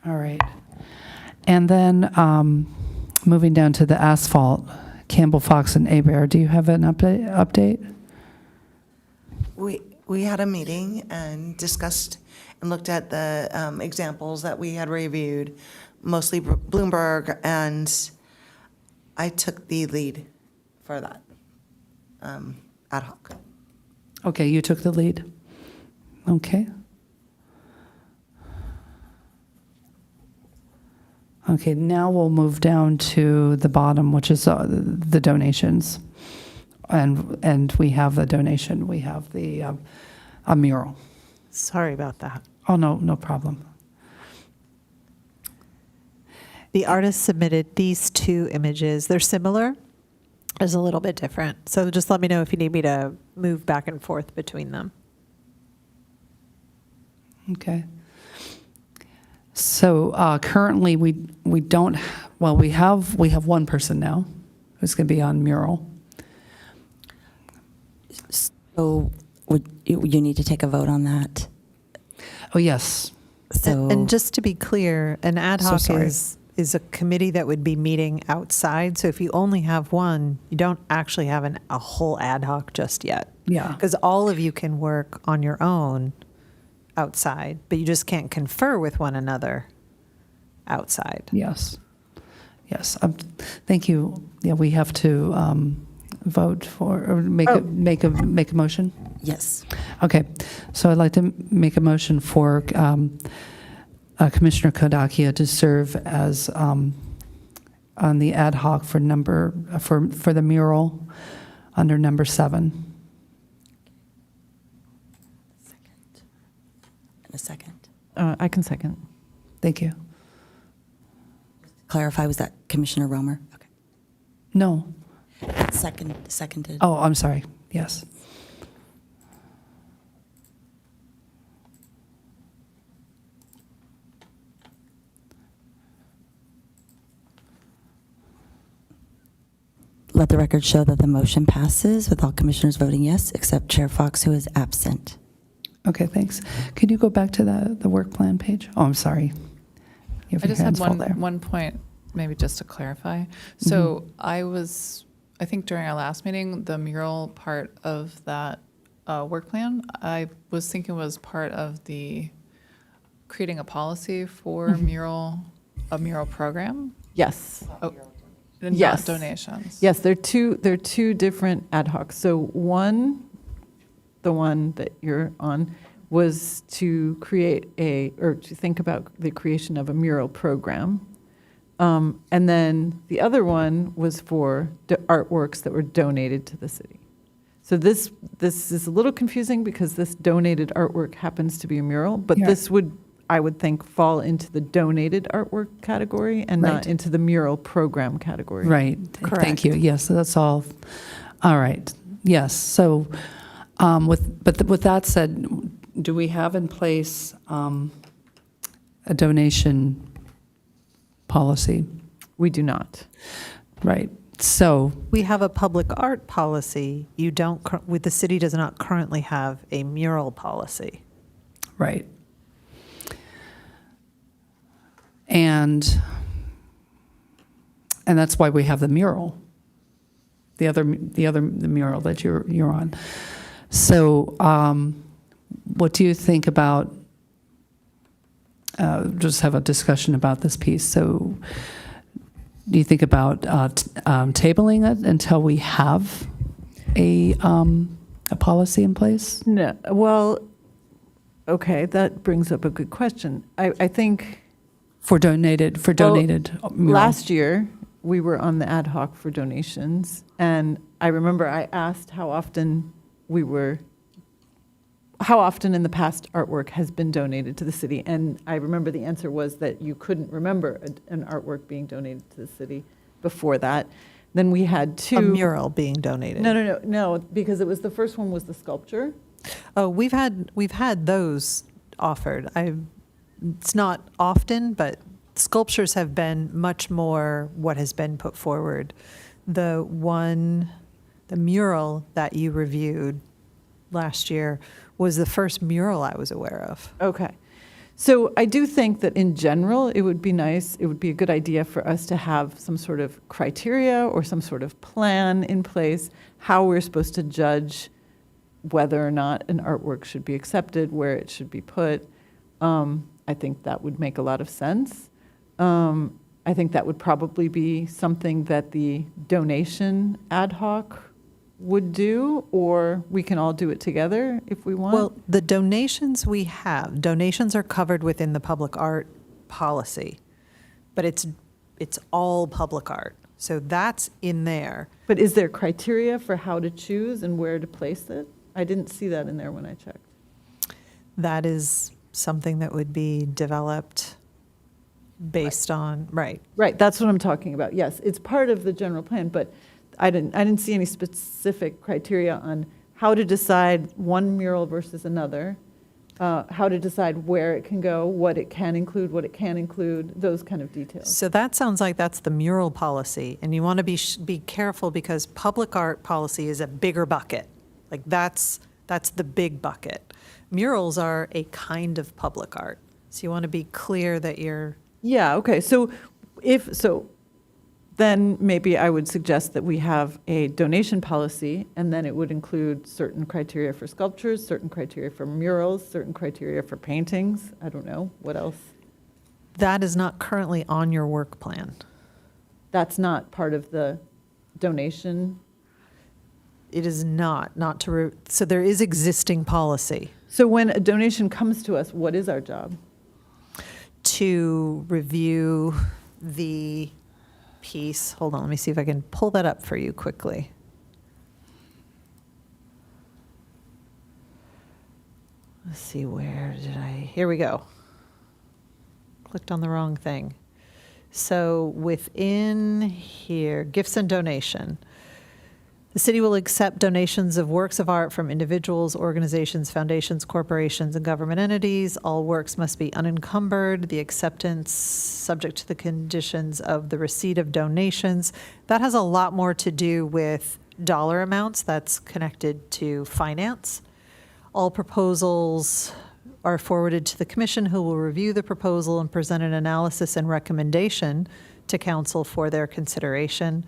[SPEAKER 6] All right. And then moving down to the asphalt, Campbell, Fox, and Hebert, do you have an update?
[SPEAKER 7] We had a meeting and discussed and looked at the examples that we had reviewed, mostly Bloomberg, and I took the lead for that ad hoc.
[SPEAKER 6] Okay, you took the lead. Okay. Okay, now we'll move down to the bottom, which is the donations. And we have the donation. We have the a mural.
[SPEAKER 4] Sorry about that.
[SPEAKER 6] Oh, no problem.
[SPEAKER 4] The artist submitted these two images. They're similar, it's a little bit different. So just let me know if you need me to move back and forth between them.
[SPEAKER 6] Okay. So currently we don't, well, we have one person now who's going to be on mural.
[SPEAKER 2] So would you need to take a vote on that?
[SPEAKER 6] Oh, yes.
[SPEAKER 2] So
[SPEAKER 4] And just to be clear, an ad
[SPEAKER 6] So
[SPEAKER 4] hoc
[SPEAKER 6] sorry.
[SPEAKER 4] is a committee that would be meeting outside. So if you only have one, you don't actually have a whole ad hoc just yet.
[SPEAKER 6] Yeah.
[SPEAKER 4] Because all of you can work on your own outside, but you just can't confer with one another outside.
[SPEAKER 6] Yes. Yes. Thank you. Yeah, we have to vote for, or make a motion.
[SPEAKER 2] yes.
[SPEAKER 6] Okay. So I'd like to make a motion for Commissioner Kodakia to serve as on the ad hoc for the mural under number 7.
[SPEAKER 2] In a second.
[SPEAKER 8] I can second.
[SPEAKER 6] Thank you.
[SPEAKER 2] Clarify, was that Commissioner Romer? Okay.
[SPEAKER 6] No.
[SPEAKER 2] Seconded.
[SPEAKER 6] Oh, I'm sorry. Yes.
[SPEAKER 2] Let the record show that the motion passes with all commissioners voting yes, except Chair Fox, who is absent.
[SPEAKER 6] Okay, thanks. Could you go back to the work plan page? Oh, I'm sorry. You have
[SPEAKER 3] I
[SPEAKER 6] your
[SPEAKER 3] just had
[SPEAKER 6] hands full there.
[SPEAKER 3] one point, maybe just to clarify. So I think during our last meeting, the mural part of that work plan, I was thinking was part of the creating a policy for a mural program.
[SPEAKER 8] Yes.
[SPEAKER 3] Oh, and
[SPEAKER 8] Yes.
[SPEAKER 3] not donations.
[SPEAKER 8] Yes, they're two different ad hocs. So the one that you're on, was to create to think about the creation of a mural program. And then the other one was for artworks that were donated to the city. So this is a little confusing because this donated artwork happens to be a mural, but
[SPEAKER 6] Yeah.
[SPEAKER 8] this would, I would think, fall into the donated artwork category and
[SPEAKER 6] Right.
[SPEAKER 8] not into the mural program category.
[SPEAKER 6] Right. Thank you. Yes, that's all. All right. Yes. So with that said, do we have in place a donation policy?
[SPEAKER 8] We do not.
[SPEAKER 6] Right. So,
[SPEAKER 4] We have a public art policy. You don't, the city does not currently have a mural policy.
[SPEAKER 6] right. And that's why we have the mural, the mural that you're on. So, what do you think about? Just have a discussion about this piece. So, do you think about tabling it until we have a policy in place?
[SPEAKER 8] No, well, okay, that brings up a good question. I think
[SPEAKER 6] For donated mural.
[SPEAKER 8] last year, we were on the ad hoc for donations, and I remember I asked how often in the past artwork has been donated to the city, and I remember the answer was that you couldn't remember an artwork being donated to the city before that. Then we had two.
[SPEAKER 4] A mural being donated.
[SPEAKER 8] No, because it was, the first one was the sculpture.
[SPEAKER 4] Oh, we've had those offered. It's not often, but sculptures have been much more what has been put forward. The mural that you reviewed last year was the first mural I was aware of.
[SPEAKER 8] Okay. So I do think that in general, it would be a good idea for us to have some sort of criteria or some sort of plan in place, how we're supposed to judge whether or not an artwork should be accepted, where it should be put. I think that would make a lot of sense. I think that would probably be something that the donation ad hoc would do, or we can all do it together if we want.
[SPEAKER 4] Well, the donations are covered within the public art policy. but it's all public art. So that's in there.
[SPEAKER 8] But is there criteria for how to choose and where to place it? I didn't see that in there when I checked.
[SPEAKER 4] That is something that would be developed based on, right.
[SPEAKER 8] Right, that's what I'm talking about. Yes, it's part of the general plan, but I didn't see any specific criteria on how to decide one mural versus another, how to decide where it can go, what it can include, what it can't include, those kind of details.
[SPEAKER 4] So that sounds like that's the mural policy, and you want to be careful because public art policy is a bigger bucket. Like that's the big bucket. Murals are a kind of public art. So you want to be clear that you're.
[SPEAKER 8] Yeah, okay, then maybe I would suggest that we have a donation policy, and then it would include certain criteria for sculptures, certain criteria for murals, certain criteria for paintings. I don't know, what else?
[SPEAKER 4] That is not currently on your work plan.
[SPEAKER 8] That's not part of the donation.
[SPEAKER 4] It is not so there is existing policy
[SPEAKER 8] So when a donation comes to us, what is our job?
[SPEAKER 4] to review the piece. Hold on, let me see if I can pull that up for you quickly. Let's see, here we go. Clicked on the wrong thing. So within here, gifts and donation. The city will accept donations of works of art from individuals, organizations, foundations, corporations, and government entities. All works must be unencumbered. The acceptance subject to the conditions of the receipt of donations. That has a lot more to do with dollar amounts. That's connected to finance. All proposals are forwarded to the commission, who will review the proposal and present an analysis and recommendation to council for their consideration.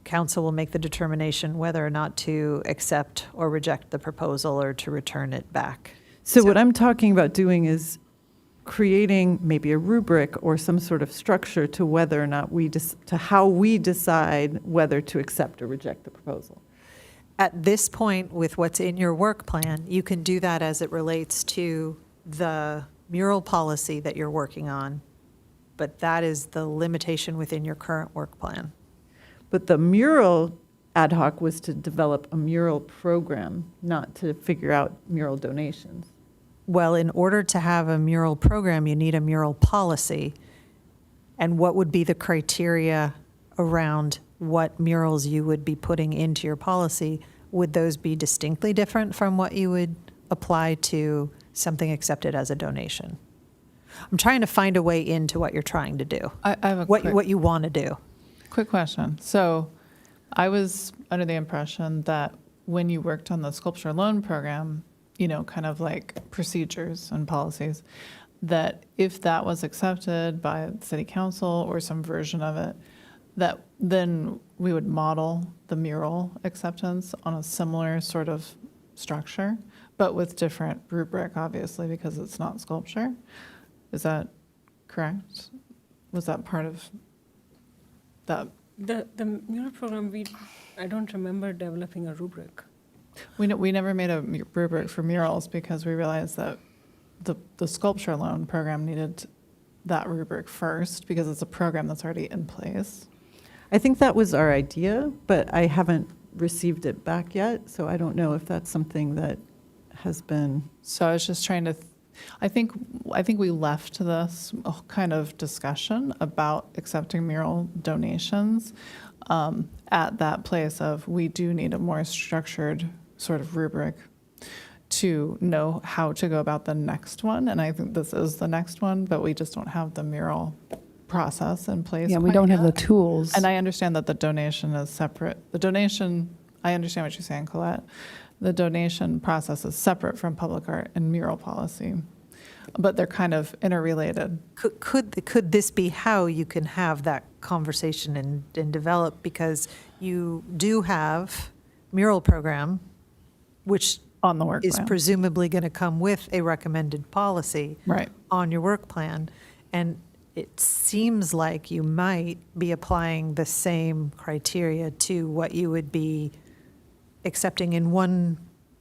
[SPEAKER 4] Council will make the determination whether or not to accept or reject the proposal or to return it back.
[SPEAKER 8] So what I'm talking about doing is creating maybe a rubric or some sort of structure to whether or not to how we decide whether to accept or reject the proposal.
[SPEAKER 4] At this point, with what's in your work plan, you can do that as it relates to the mural policy that you're working on, but that is the limitation within your current work plan.
[SPEAKER 8] But the mural ad hoc was to develop a mural program, not to figure out mural donations.
[SPEAKER 4] Well, in order to have a mural program, you need a mural policy. And what would be the criteria around what murals you would be putting into your policy? Would those be distinctly different from what you would apply to something accepted as a donation? I'm trying to find a way into what you're trying to do,
[SPEAKER 3] I have a
[SPEAKER 4] what you want to do.
[SPEAKER 3] quick question. So I was under the impression that when you worked on the sculpture loan program, kind of like procedures and policies, that if that was accepted by city council or some version of it, that then we would model the mural acceptance on a similar sort of structure, but with different rubric, obviously, because it's not sculpture. Is that correct? Was that part of that?
[SPEAKER 10] The mural program, I don't remember developing a rubric.
[SPEAKER 3] We never made a rubric for murals because we realized that the sculpture loan program needed that rubric first because it's a program that's already in place.
[SPEAKER 8] I think that was our idea, but I haven't received it back yet, so I don't know if that's something that has been.
[SPEAKER 3] So I was just trying to, I think we left this kind of discussion about accepting mural donations at that place of we do need a more structured sort of rubric to know how to go about the next one. And I think this is the next one, but we just don't have the mural process in place.
[SPEAKER 6] Yeah, we
[SPEAKER 3] quite
[SPEAKER 6] don't have the
[SPEAKER 3] yet.
[SPEAKER 6] tools.
[SPEAKER 3] And I understand that the donation is separate. The donation, I understand what you're saying, Colette. The donation process is separate from public art and mural policy, but they're kind of interrelated.
[SPEAKER 4] Could this be how you can have that conversation and develop? Because you do have mural program, which
[SPEAKER 3] On the work
[SPEAKER 4] is
[SPEAKER 3] plan.
[SPEAKER 4] presumably going to come with a recommended policy
[SPEAKER 3] Right.
[SPEAKER 4] on your work plan. And it seems like you might be applying the same criteria to what you would be accepting in one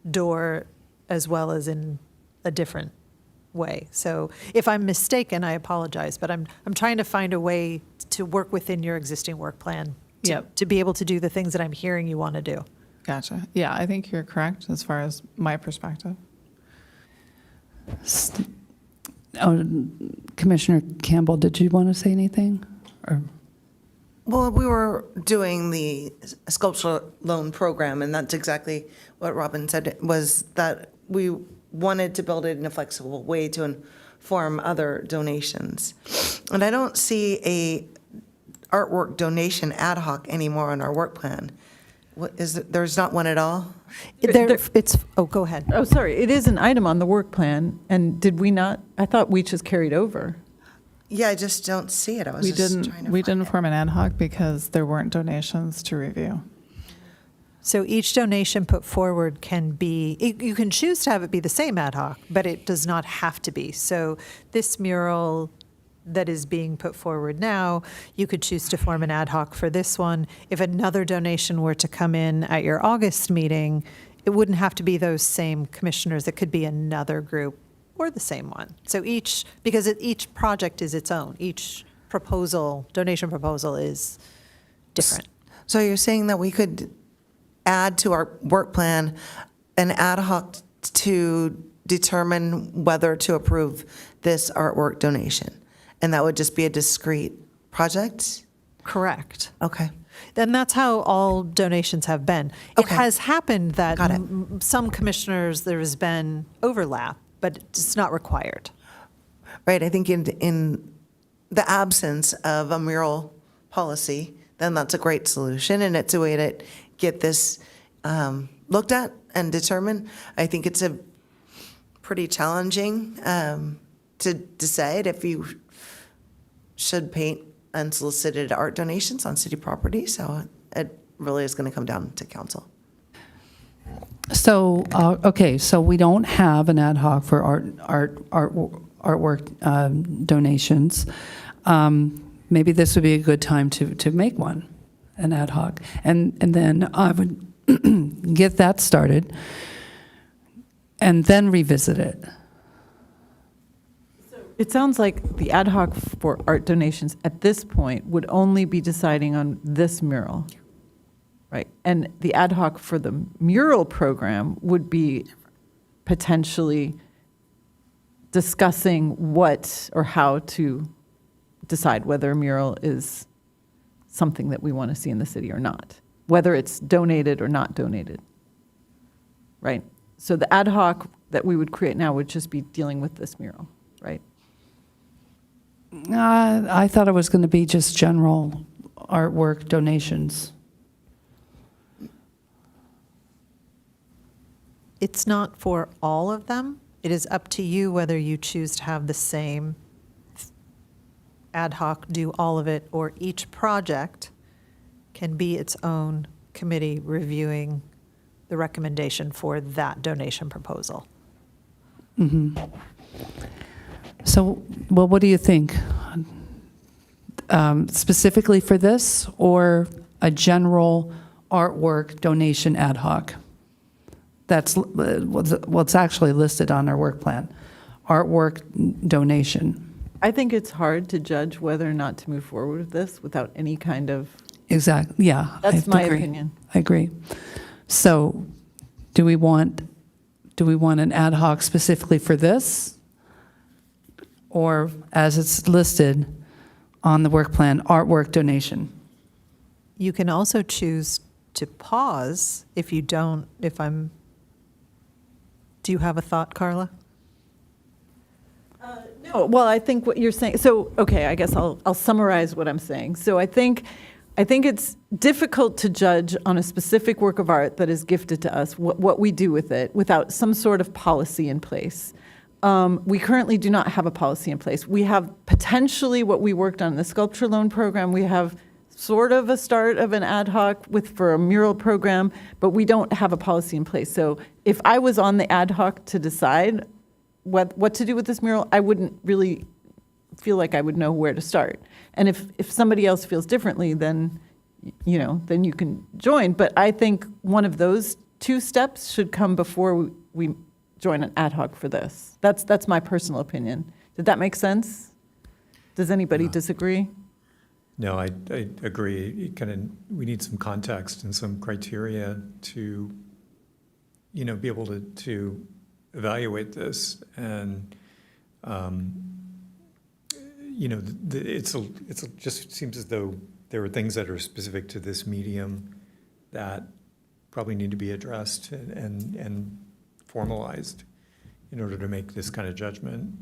[SPEAKER 4] door as well as in a different way. So if I'm mistaken, I apologize, but I'm trying to find a way to work within your existing work plan to be able to do the things that I'm hearing you want to do.
[SPEAKER 3] Gotcha. Yeah, I think you're correct as far as my perspective.
[SPEAKER 6] Commissioner Campbell, did you want to say anything? Or
[SPEAKER 7] Well, we were doing the sculpture loan program, and that's exactly what Robin said, was that we wanted to build it in a flexible way to inform other donations. And I don't see a artwork donation ad hoc anymore on our work plan. What is it, there's not one at all?
[SPEAKER 4] Go ahead.
[SPEAKER 8] Oh, sorry, it is an item on the work plan, and did we not, I thought we just carried over.
[SPEAKER 7] Yeah, I just don't see it. I was
[SPEAKER 3] We
[SPEAKER 7] just trying to
[SPEAKER 3] didn't, we
[SPEAKER 7] find
[SPEAKER 3] didn't
[SPEAKER 7] it.
[SPEAKER 3] form an ad hoc because there weren't donations to review.
[SPEAKER 4] So each donation put forward can be, you can choose to have it be the same ad hoc, but it does not have to be. So this mural that is being put forward now, you could choose to form an ad hoc for this one. If another donation were to come in at your August meeting, it wouldn't have to be those same commissioners. It could be another group or the same one. So because each project is its own. Each donation proposal is different.
[SPEAKER 7] So you're saying that we could add to our work plan an ad hoc to determine whether to approve this artwork donation? And that would just be a discrete project?
[SPEAKER 4] Correct.
[SPEAKER 7] Okay.
[SPEAKER 4] And that's how all donations have been. It
[SPEAKER 7] Okay.
[SPEAKER 4] has happened that
[SPEAKER 7] Got it.
[SPEAKER 4] some commissioners, there has been overlap, but it's not required.
[SPEAKER 7] Right, I think in the absence of a mural policy, then that's a great solution, and it's a way to get this looked at and determined. I think it's a pretty challenging to decide if you should paint unsolicited art donations on city property, so it really is going to come down to council.
[SPEAKER 6] So, okay, so we don't have an ad hoc for artwork donations. Maybe this would be a good time to make one, an ad hoc. And then I would get that started and then revisit it.
[SPEAKER 8] It sounds like the ad hoc for art donations at this point would only be deciding on this mural, right? And the ad hoc for the mural program would be potentially discussing what or how to decide whether a mural is something that we want to see in the city or not, whether it's donated or not donated, right? So the ad hoc that we would create now would just be dealing with this mural, right?
[SPEAKER 6] I thought it was going to be just general artwork donations.
[SPEAKER 4] It's not for all of them. It is up to you whether you choose to have the same ad hoc do all of it, or each project can be its own committee reviewing the recommendation for that donation proposal.
[SPEAKER 6] Mm-hmm. So, well, what do you think? Specifically for this, or a general artwork donation ad hoc? That's, well, it's actually listed on our work plan. Artwork donation.
[SPEAKER 8] I think it's hard to judge whether or not to move forward with this without any kind of,
[SPEAKER 6] Exactly, yeah.
[SPEAKER 8] that's my
[SPEAKER 6] agree.
[SPEAKER 8] opinion.
[SPEAKER 6] I agree. So, do we want an ad hoc specifically for this? Or as it's listed on the work plan, artwork donation?
[SPEAKER 4] You can also choose to pause if you don't, do you have a thought, Carla?
[SPEAKER 8] No, well, I think what you're saying, so, okay, I guess I'll summarize what I'm saying. So I think it's difficult to judge on a specific work of art that is gifted to us, what we do with it, without some sort of policy in place. We currently do not have a policy in place. We have potentially what we worked on in the sculpture loan program. We have sort of a start of an ad hoc for a mural program, but we don't have a policy in place. So if I was on the ad hoc to decide what to do with this mural, I wouldn't really feel like I would know where to start. And if somebody else feels differently, then you can join. But I think one of those two steps should come before we join an ad hoc for this. That's my personal opinion. Did that make sense? Does anybody disagree?
[SPEAKER 9] No, I agree. We need some context and some criteria to, be able to evaluate this. And, it just seems as though there are things that are specific to this medium that probably need to be addressed and formalized in order to make this kind of judgment,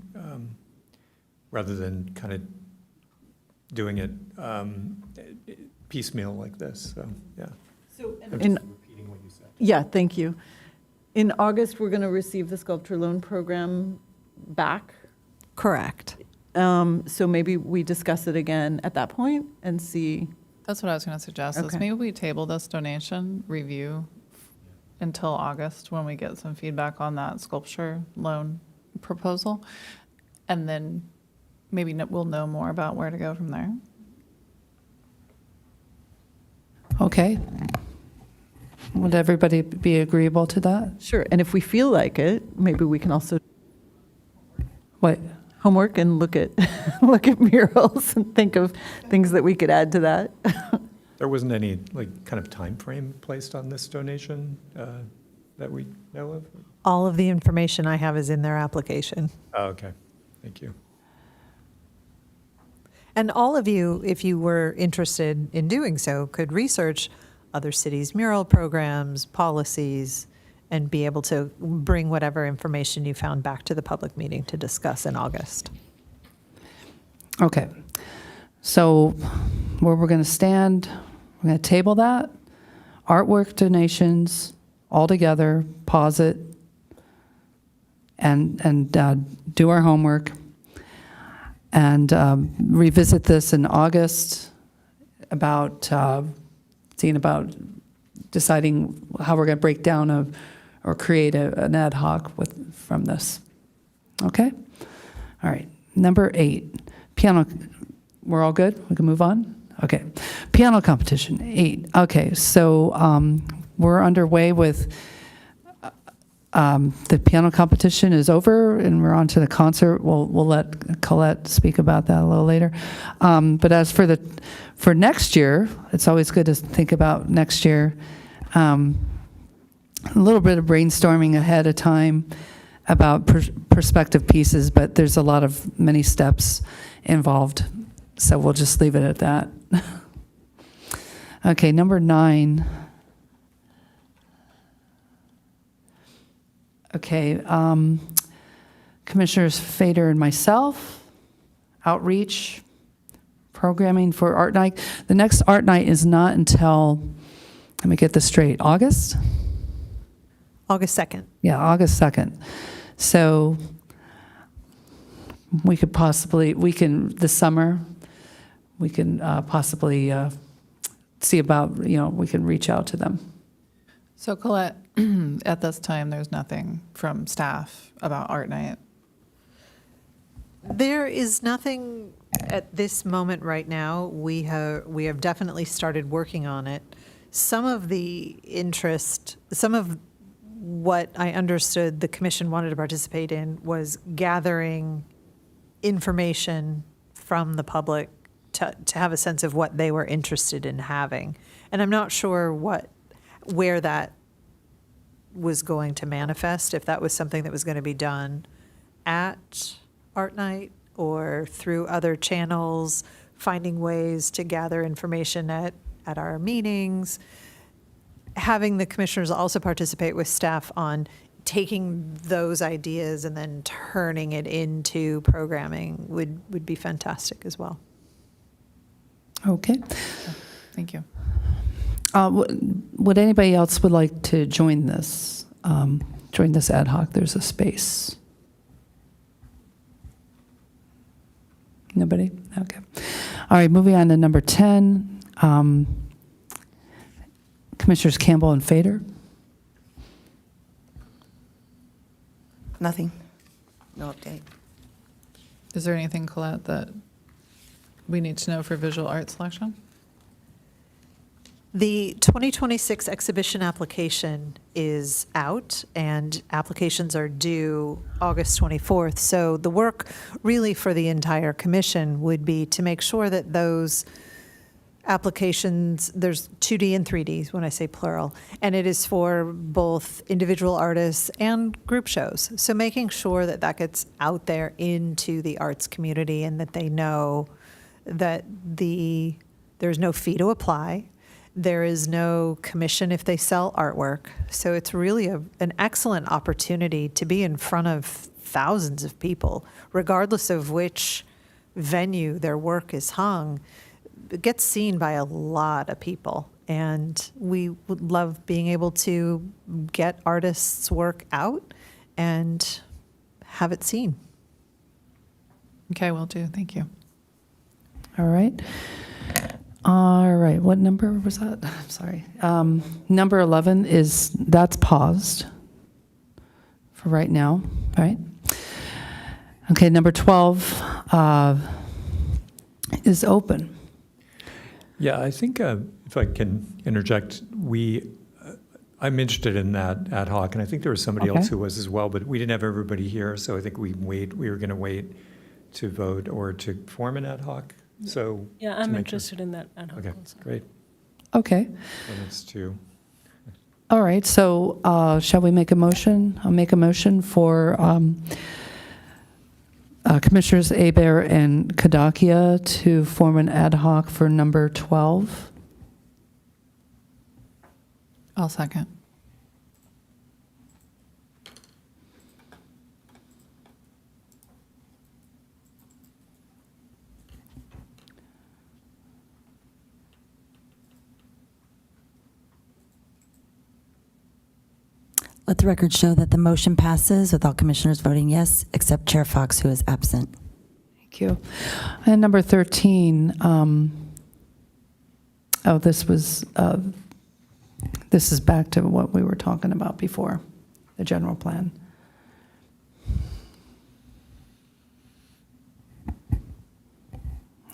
[SPEAKER 9] rather than kind of doing it piecemeal like this. So, yeah.
[SPEAKER 8] So,
[SPEAKER 9] I'm just repeating what you said.
[SPEAKER 8] yeah, thank you. In August, we're going to receive the sculpture loan program back.
[SPEAKER 4] Correct.
[SPEAKER 8] So maybe we discuss it again at that point and see.
[SPEAKER 3] That's what I was going to suggest, is
[SPEAKER 8] Okay.
[SPEAKER 3] maybe we table this donation review until August when we get some feedback on that sculpture loan proposal. And then maybe we'll know more about where to go from there.
[SPEAKER 6] Okay. Would everybody be agreeable to that?
[SPEAKER 8] Sure, and if we feel like it, maybe we can also
[SPEAKER 6] What?
[SPEAKER 8] homework and look at look at murals and think of things that we could add to that.
[SPEAKER 9] There wasn't any kind of time frame placed on this donation that we know of?
[SPEAKER 4] All of the information I have is in their application.
[SPEAKER 9] Oh, okay, thank you.
[SPEAKER 4] And all of you, if you were interested in doing so, could research other cities' mural programs, policies, and be able to bring whatever information you found back to the public meeting to discuss in August.
[SPEAKER 6] Okay. So where we're going to stand, we're going to table that. Artwork donations all together, pause it, and do our homework, and revisit this in August about seeing about deciding how we're going to break down or create an ad hoc from this. Okay? All right. Number 8, piano. We're all good? We can move on? Okay. Piano competition, 8. Okay, so we're underway with the piano competition is over, and we're on to the concert. We'll let Colette speak about that a little later. But as for next year, it's always good to think about next year. A little bit of brainstorming ahead of time about perspective pieces, but there's many steps involved, so we'll just leave it at that. Okay, number 9. Okay, Commissioners Fader and myself, outreach, programming for Art Night. The next Art Night is not until, let me get this straight, August?
[SPEAKER 4] August 2nd.
[SPEAKER 6] Yeah, August 2nd. So this summer, we can possibly see about, we can reach out to them.
[SPEAKER 3] So Colette, at this time, there's nothing from staff about Art Night.
[SPEAKER 4] There is nothing at this moment right now. We have definitely started working on it. Some of what I understood the commission wanted to participate in was gathering information from the public to have a sense of what they were interested in having. And I'm not sure where that was going to manifest, if that was something that was going to be done at Art Night or through other channels, finding ways to gather information at our meetings. Having the commissioners also participate with staff on taking those ideas and then turning it into programming would be fantastic as well.
[SPEAKER 6] Okay.
[SPEAKER 3] Thank you.
[SPEAKER 6] Would anybody else would like to join this ad hoc? There's a space. Nobody? Okay. All right, moving on to number 10. Commissioners Campbell and Fader.
[SPEAKER 7] Nothing. No update.
[SPEAKER 3] Is there anything, Colette, that we need to know for visual art selection?
[SPEAKER 4] The 2026 exhibition application is out, and applications are due August 24th. So the work really for the entire commission would be to make sure that those applications, there's 2D and 3D when I say plural, and it is for both individual artists and group shows. So making sure that that gets out there into the arts community and that they know that there's no fee to apply. There is no commission if they sell artwork. So it's really an excellent opportunity to be in front of thousands of people, regardless of which venue their work is hung. It gets seen by a lot of people, and we would love being able to get artists' work out and have it seen.
[SPEAKER 3] Okay, will do. Thank you.
[SPEAKER 6] All right. All right, what number was that? I'm sorry. Number 11 that's paused for right now, right? Okay, number 12 is open.
[SPEAKER 9] Yeah, I think if I can interject, I'm interested in that ad hoc, and I think there was somebody
[SPEAKER 6] Okay.
[SPEAKER 9] else who was as well, but we didn't have everybody here, so I think we were going to wait to vote or to form an ad hoc. So
[SPEAKER 10] Yeah,
[SPEAKER 9] to
[SPEAKER 10] I'm
[SPEAKER 9] make
[SPEAKER 10] interested in that ad hoc
[SPEAKER 9] Okay,
[SPEAKER 10] also.
[SPEAKER 9] great.
[SPEAKER 6] Okay.
[SPEAKER 9] And it's two.
[SPEAKER 6] All right, so shall we make a motion? I'll make a motion for Commissioners Hebert and Kadakia to form an ad hoc for number 12.
[SPEAKER 3] I'll second.
[SPEAKER 2] Let the record show that the motion passes with all commissioners voting yes, except Chair Fox, who is absent.
[SPEAKER 6] Thank you. And number 13, this is back to what we were talking about before, the general plan.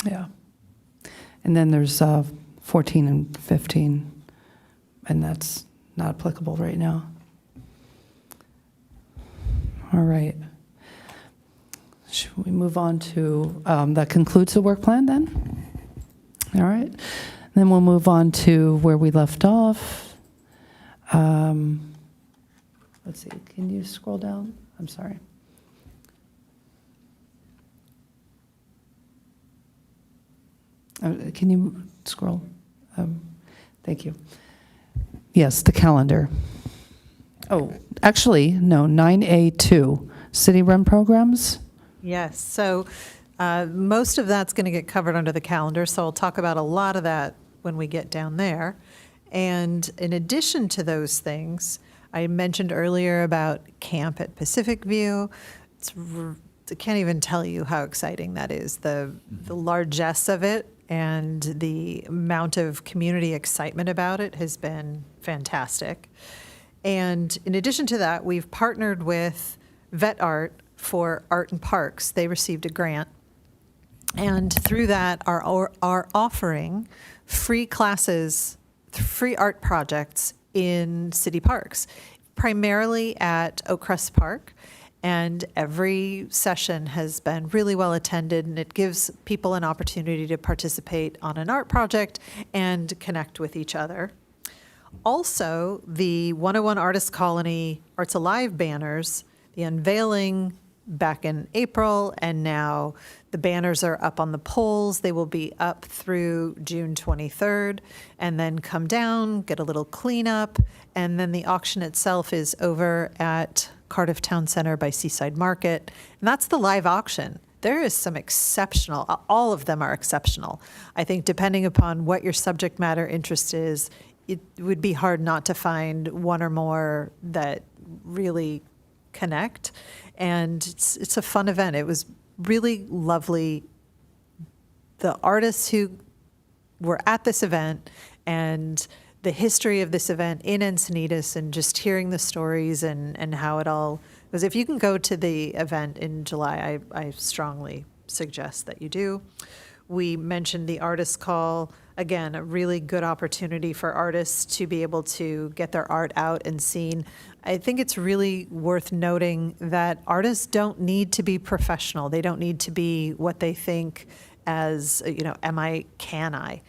[SPEAKER 6] Yeah. And then there's 14 and 15, and that's not applicable right now. All right. Should we move on to, that concludes the work plan then? All right. Then we'll move on to where we left off. Let's see, can you scroll down? I'm sorry. Can you scroll? Thank you. Yes, the calendar. Oh, actually, no, 9A2, city-run programs.
[SPEAKER 4] Yes, so most of that's going to get covered under the calendar, so I'll talk about a lot of that when we get down there. And in addition to those things, I mentioned earlier about camp at Pacific View. I can't even tell you how exciting that is, the largesse of it and the amount of community excitement about it has been fantastic. And in addition to that, we've partnered with Vet Art for Art and Parks. They received a grant. And through that are offering free classes, free art projects in city parks, primarily at Oak Crest Park. And every session has been really well attended, and it gives people an opportunity to participate on an art project and connect with each other. Also, the 101 Artist Colony Arts Alive banners, the unveiling back in April, and now the banners are up on the poles. They will be up through June 23rd, and then come down, get a little cleanup, and then the auction itself is over at Cardiff Town Center by Seaside Market, and that's the live auction. There is some exceptional, all of them are exceptional. I think depending upon what your subject matter interest is, it would be hard not to find one or more that really connect. And it's a fun event. It was really lovely. The artists who were at this event and the history of this event in Encinitas and just hearing the stories and how it all, because if you can go to the event in July, I strongly suggest that you do. We mentioned the artist call. Again, a really good opportunity for artists to be able to get their art out and seen. I think it's really worth noting that artists don't need to be professional. They don't need to be what they think as, can I?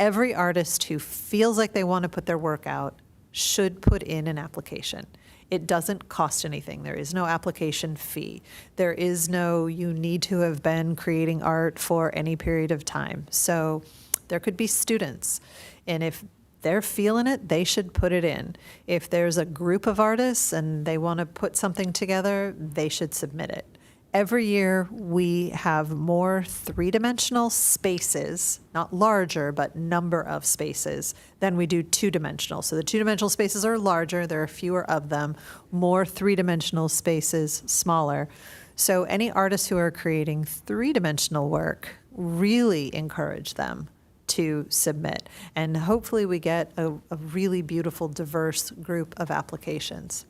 [SPEAKER 4] Every artist who feels like they want to put their work out should put in an application. It doesn't cost anything. There is no application fee. There is no, you need to have been creating art for any period of time. So there could be students, and if they're feeling it, they should put it in. If there's a group of artists and they want to put something together, they should submit it. Every year, we have more three-dimensional spaces, not larger, but number of spaces, than we do two-dimensional. So the two-dimensional spaces are larger, there are fewer of them, more three-dimensional spaces, smaller. So any artists who are creating three-dimensional work, really encourage them to submit. And hopefully we get a really beautiful, diverse group of applications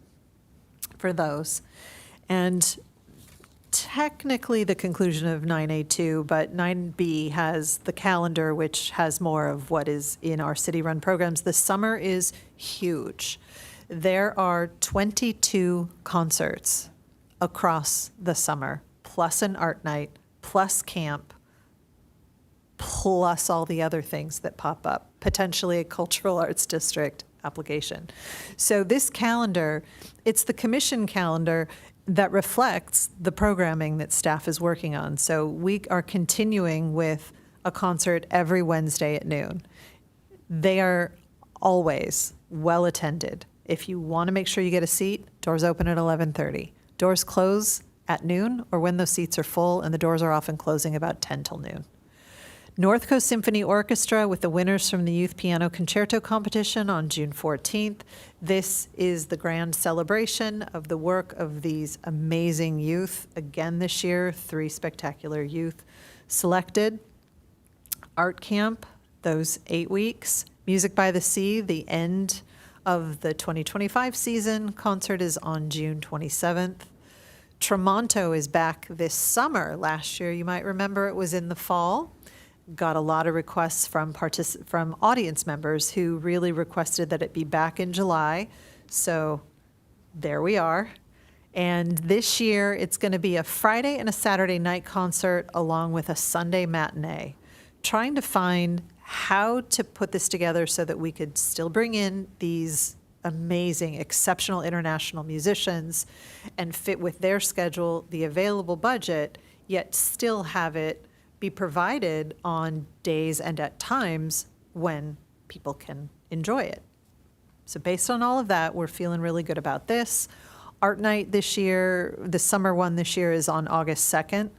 [SPEAKER 4] for those. And technically the conclusion of 9A2, but 9B has the calendar, which has more of what is in our city-run programs. The summer is huge. There are 22 concerts across the summer, plus an art night, plus camp, plus all the other things that pop up, potentially a cultural arts district application. So this calendar, it's the commission calendar that reflects the programming that staff is working on. So we are continuing with a concert every Wednesday at noon. They are always well attended. If you want to make sure you get a seat, doors open at 11:30. Doors close at noon or when those seats are full, and the doors are often closing about 10 till noon. North Coast Symphony Orchestra with the winners from the Youth Piano Concerto Competition on June 14th. This is the grand celebration of the work of these amazing youth. Again this year, 3 spectacular youth selected. Art Camp, those 8 weeks. Music by the Sea, the end of the 2025 season. Concert is on June 27th. Tremonto is back this summer. Last year, you might remember it was in the fall. Got a lot of requests from audience members who really requested that it be back in July. So there we are. And this year, it's going to be a Friday and a Saturday night concert along with a Sunday matinee. Trying to find how to put this together so that we could still bring in these amazing, exceptional international musicians and fit with their schedule, the available budget, yet still have it be provided on days and at times when people can enjoy it. So based on all of that, we're feeling really good about this. Art Night this year, the summer one this year is on August 2nd.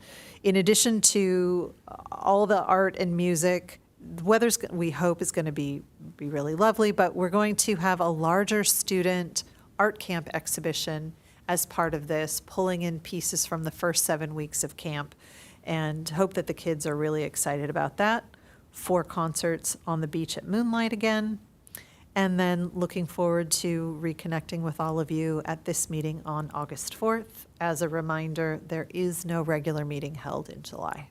[SPEAKER 4] In addition to all the art and music, the weather's, we hope, is going to be really lovely, but we're going to have a larger student art camp exhibition as part of this, pulling in pieces from the first 7 weeks of camp, and hope that the kids are really excited about that. 4 concerts on the beach at Moonlight again, and then looking forward to reconnecting with all of you at this meeting on August 4th. As a reminder, there is no regular meeting held in July.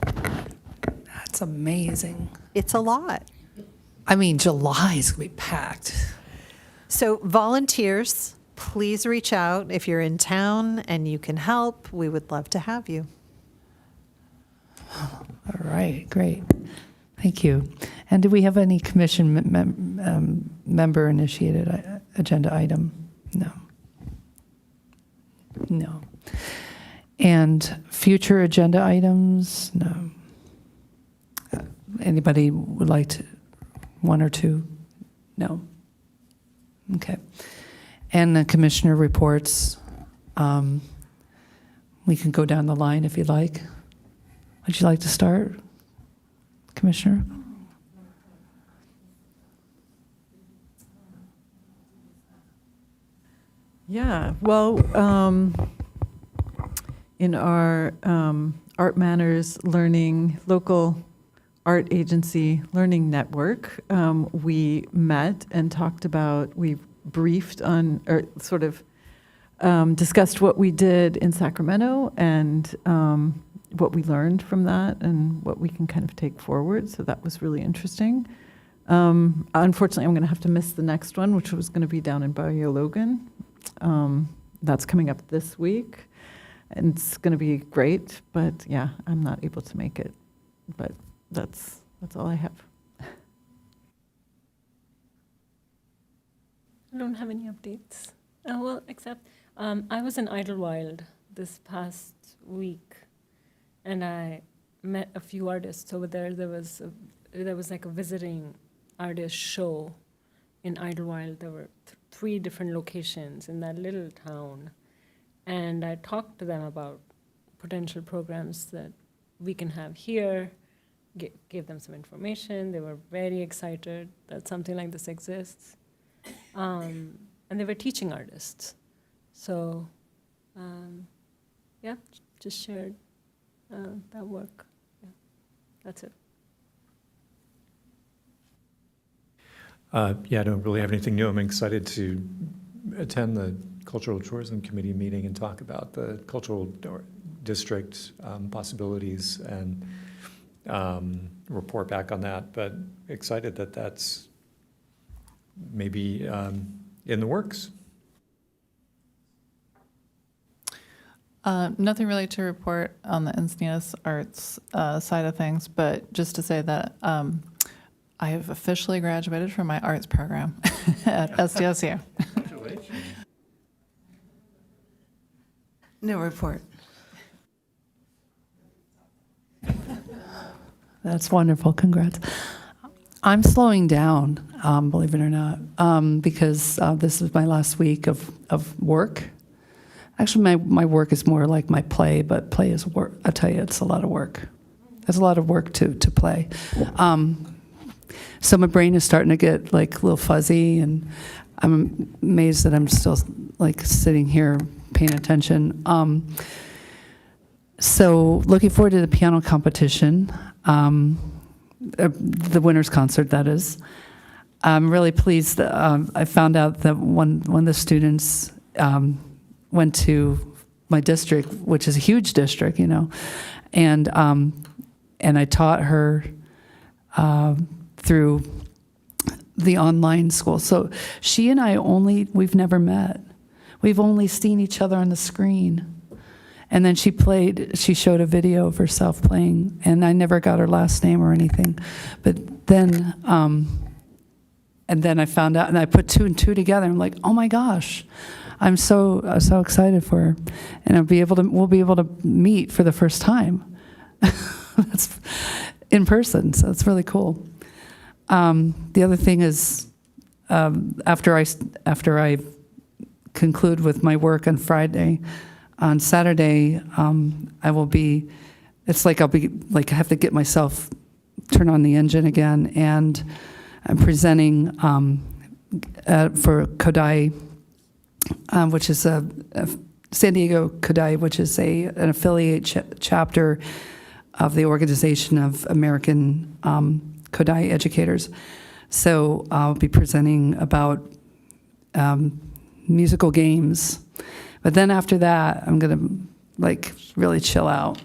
[SPEAKER 6] That's amazing.
[SPEAKER 4] It's a lot.
[SPEAKER 6] I mean, July is going to be packed.
[SPEAKER 4] So volunteers, please reach out if you're in town and you can help. We would love to have you.
[SPEAKER 6] All right, great. Thank you. And do we have any commission member-initiated agenda item? No. No. And future agenda items? No. Anybody would like to, 1 or 2? No. Okay. And the commissioner reports, we can go down the line if you'd like. Would you like to start, Commissioner?
[SPEAKER 8] Yeah, well, in our Art Manners Learning Local Art Agency Learning Network, we met and talked about, we briefed on, or sort of discussed what we did in Sacramento and what we learned from that and what we can kind of take forward. So that was really interesting. Unfortunately, I'm going to have to miss the next one, which was going to be down in Bayou Logan. That's coming up this week. And it's going to be great, but yeah, I'm not able to make it. But that's all I have.
[SPEAKER 10] I don't have any updates. Well, except I was in Idlewild this past week, and I met a few artists over there. There was like a visiting artist show in Idlewild. There were 3 different locations in that little town, and I talked to them about potential programs that we can have here. Gave them some information. They were very excited that something like this exists. And they were teaching artists. So, yeah, just shared that work. Yeah, that's it.
[SPEAKER 9] Yeah, I don't really have anything new. I'm excited to attend the Cultural Tourism Committee meeting and talk about the cultural district possibilities and report back on that. But excited that that's maybe in the works.
[SPEAKER 3] Nothing really to report on the Encinitas arts side of things, but just to say that I have officially graduated from my arts program at SDSU.
[SPEAKER 9] Congratulations.
[SPEAKER 7] No report.
[SPEAKER 6] That's wonderful. Congrats. I'm slowing down, believe it or not, because this is my last week of work. Actually, my work is more like my play, but play is work. I tell you, it's a lot of work. There's a lot of work to play. So my brain is starting to get like a little fuzzy, and I'm amazed that I'm still like sitting here paying attention. So looking forward to the piano competition. The winner's concert, that is. I'm really pleased that I found out that one of the students went to my district, which is a huge district, you know, and I taught her through the online school. So she and I we've never met. We've only seen each other on the screen. And then she showed a video of herself playing, and I never got her last name or anything. But then, and then I found out, and I put 2 and 2 together. I'm like, oh my gosh, I'm so excited for her, and we'll be able to meet for the first time. That's in person, so it's really cool. The other thing is, after I conclude with my work on Friday. On Saturday, I will be, it's like I have to get myself, turn on the engine again, and I'm presenting for Kodai, which is a San Diego Kodai, which is an affiliate chapter of the Organization of American Kodai Educators. So I'll be presenting about musical games. But then after that, I'm going to really chill out.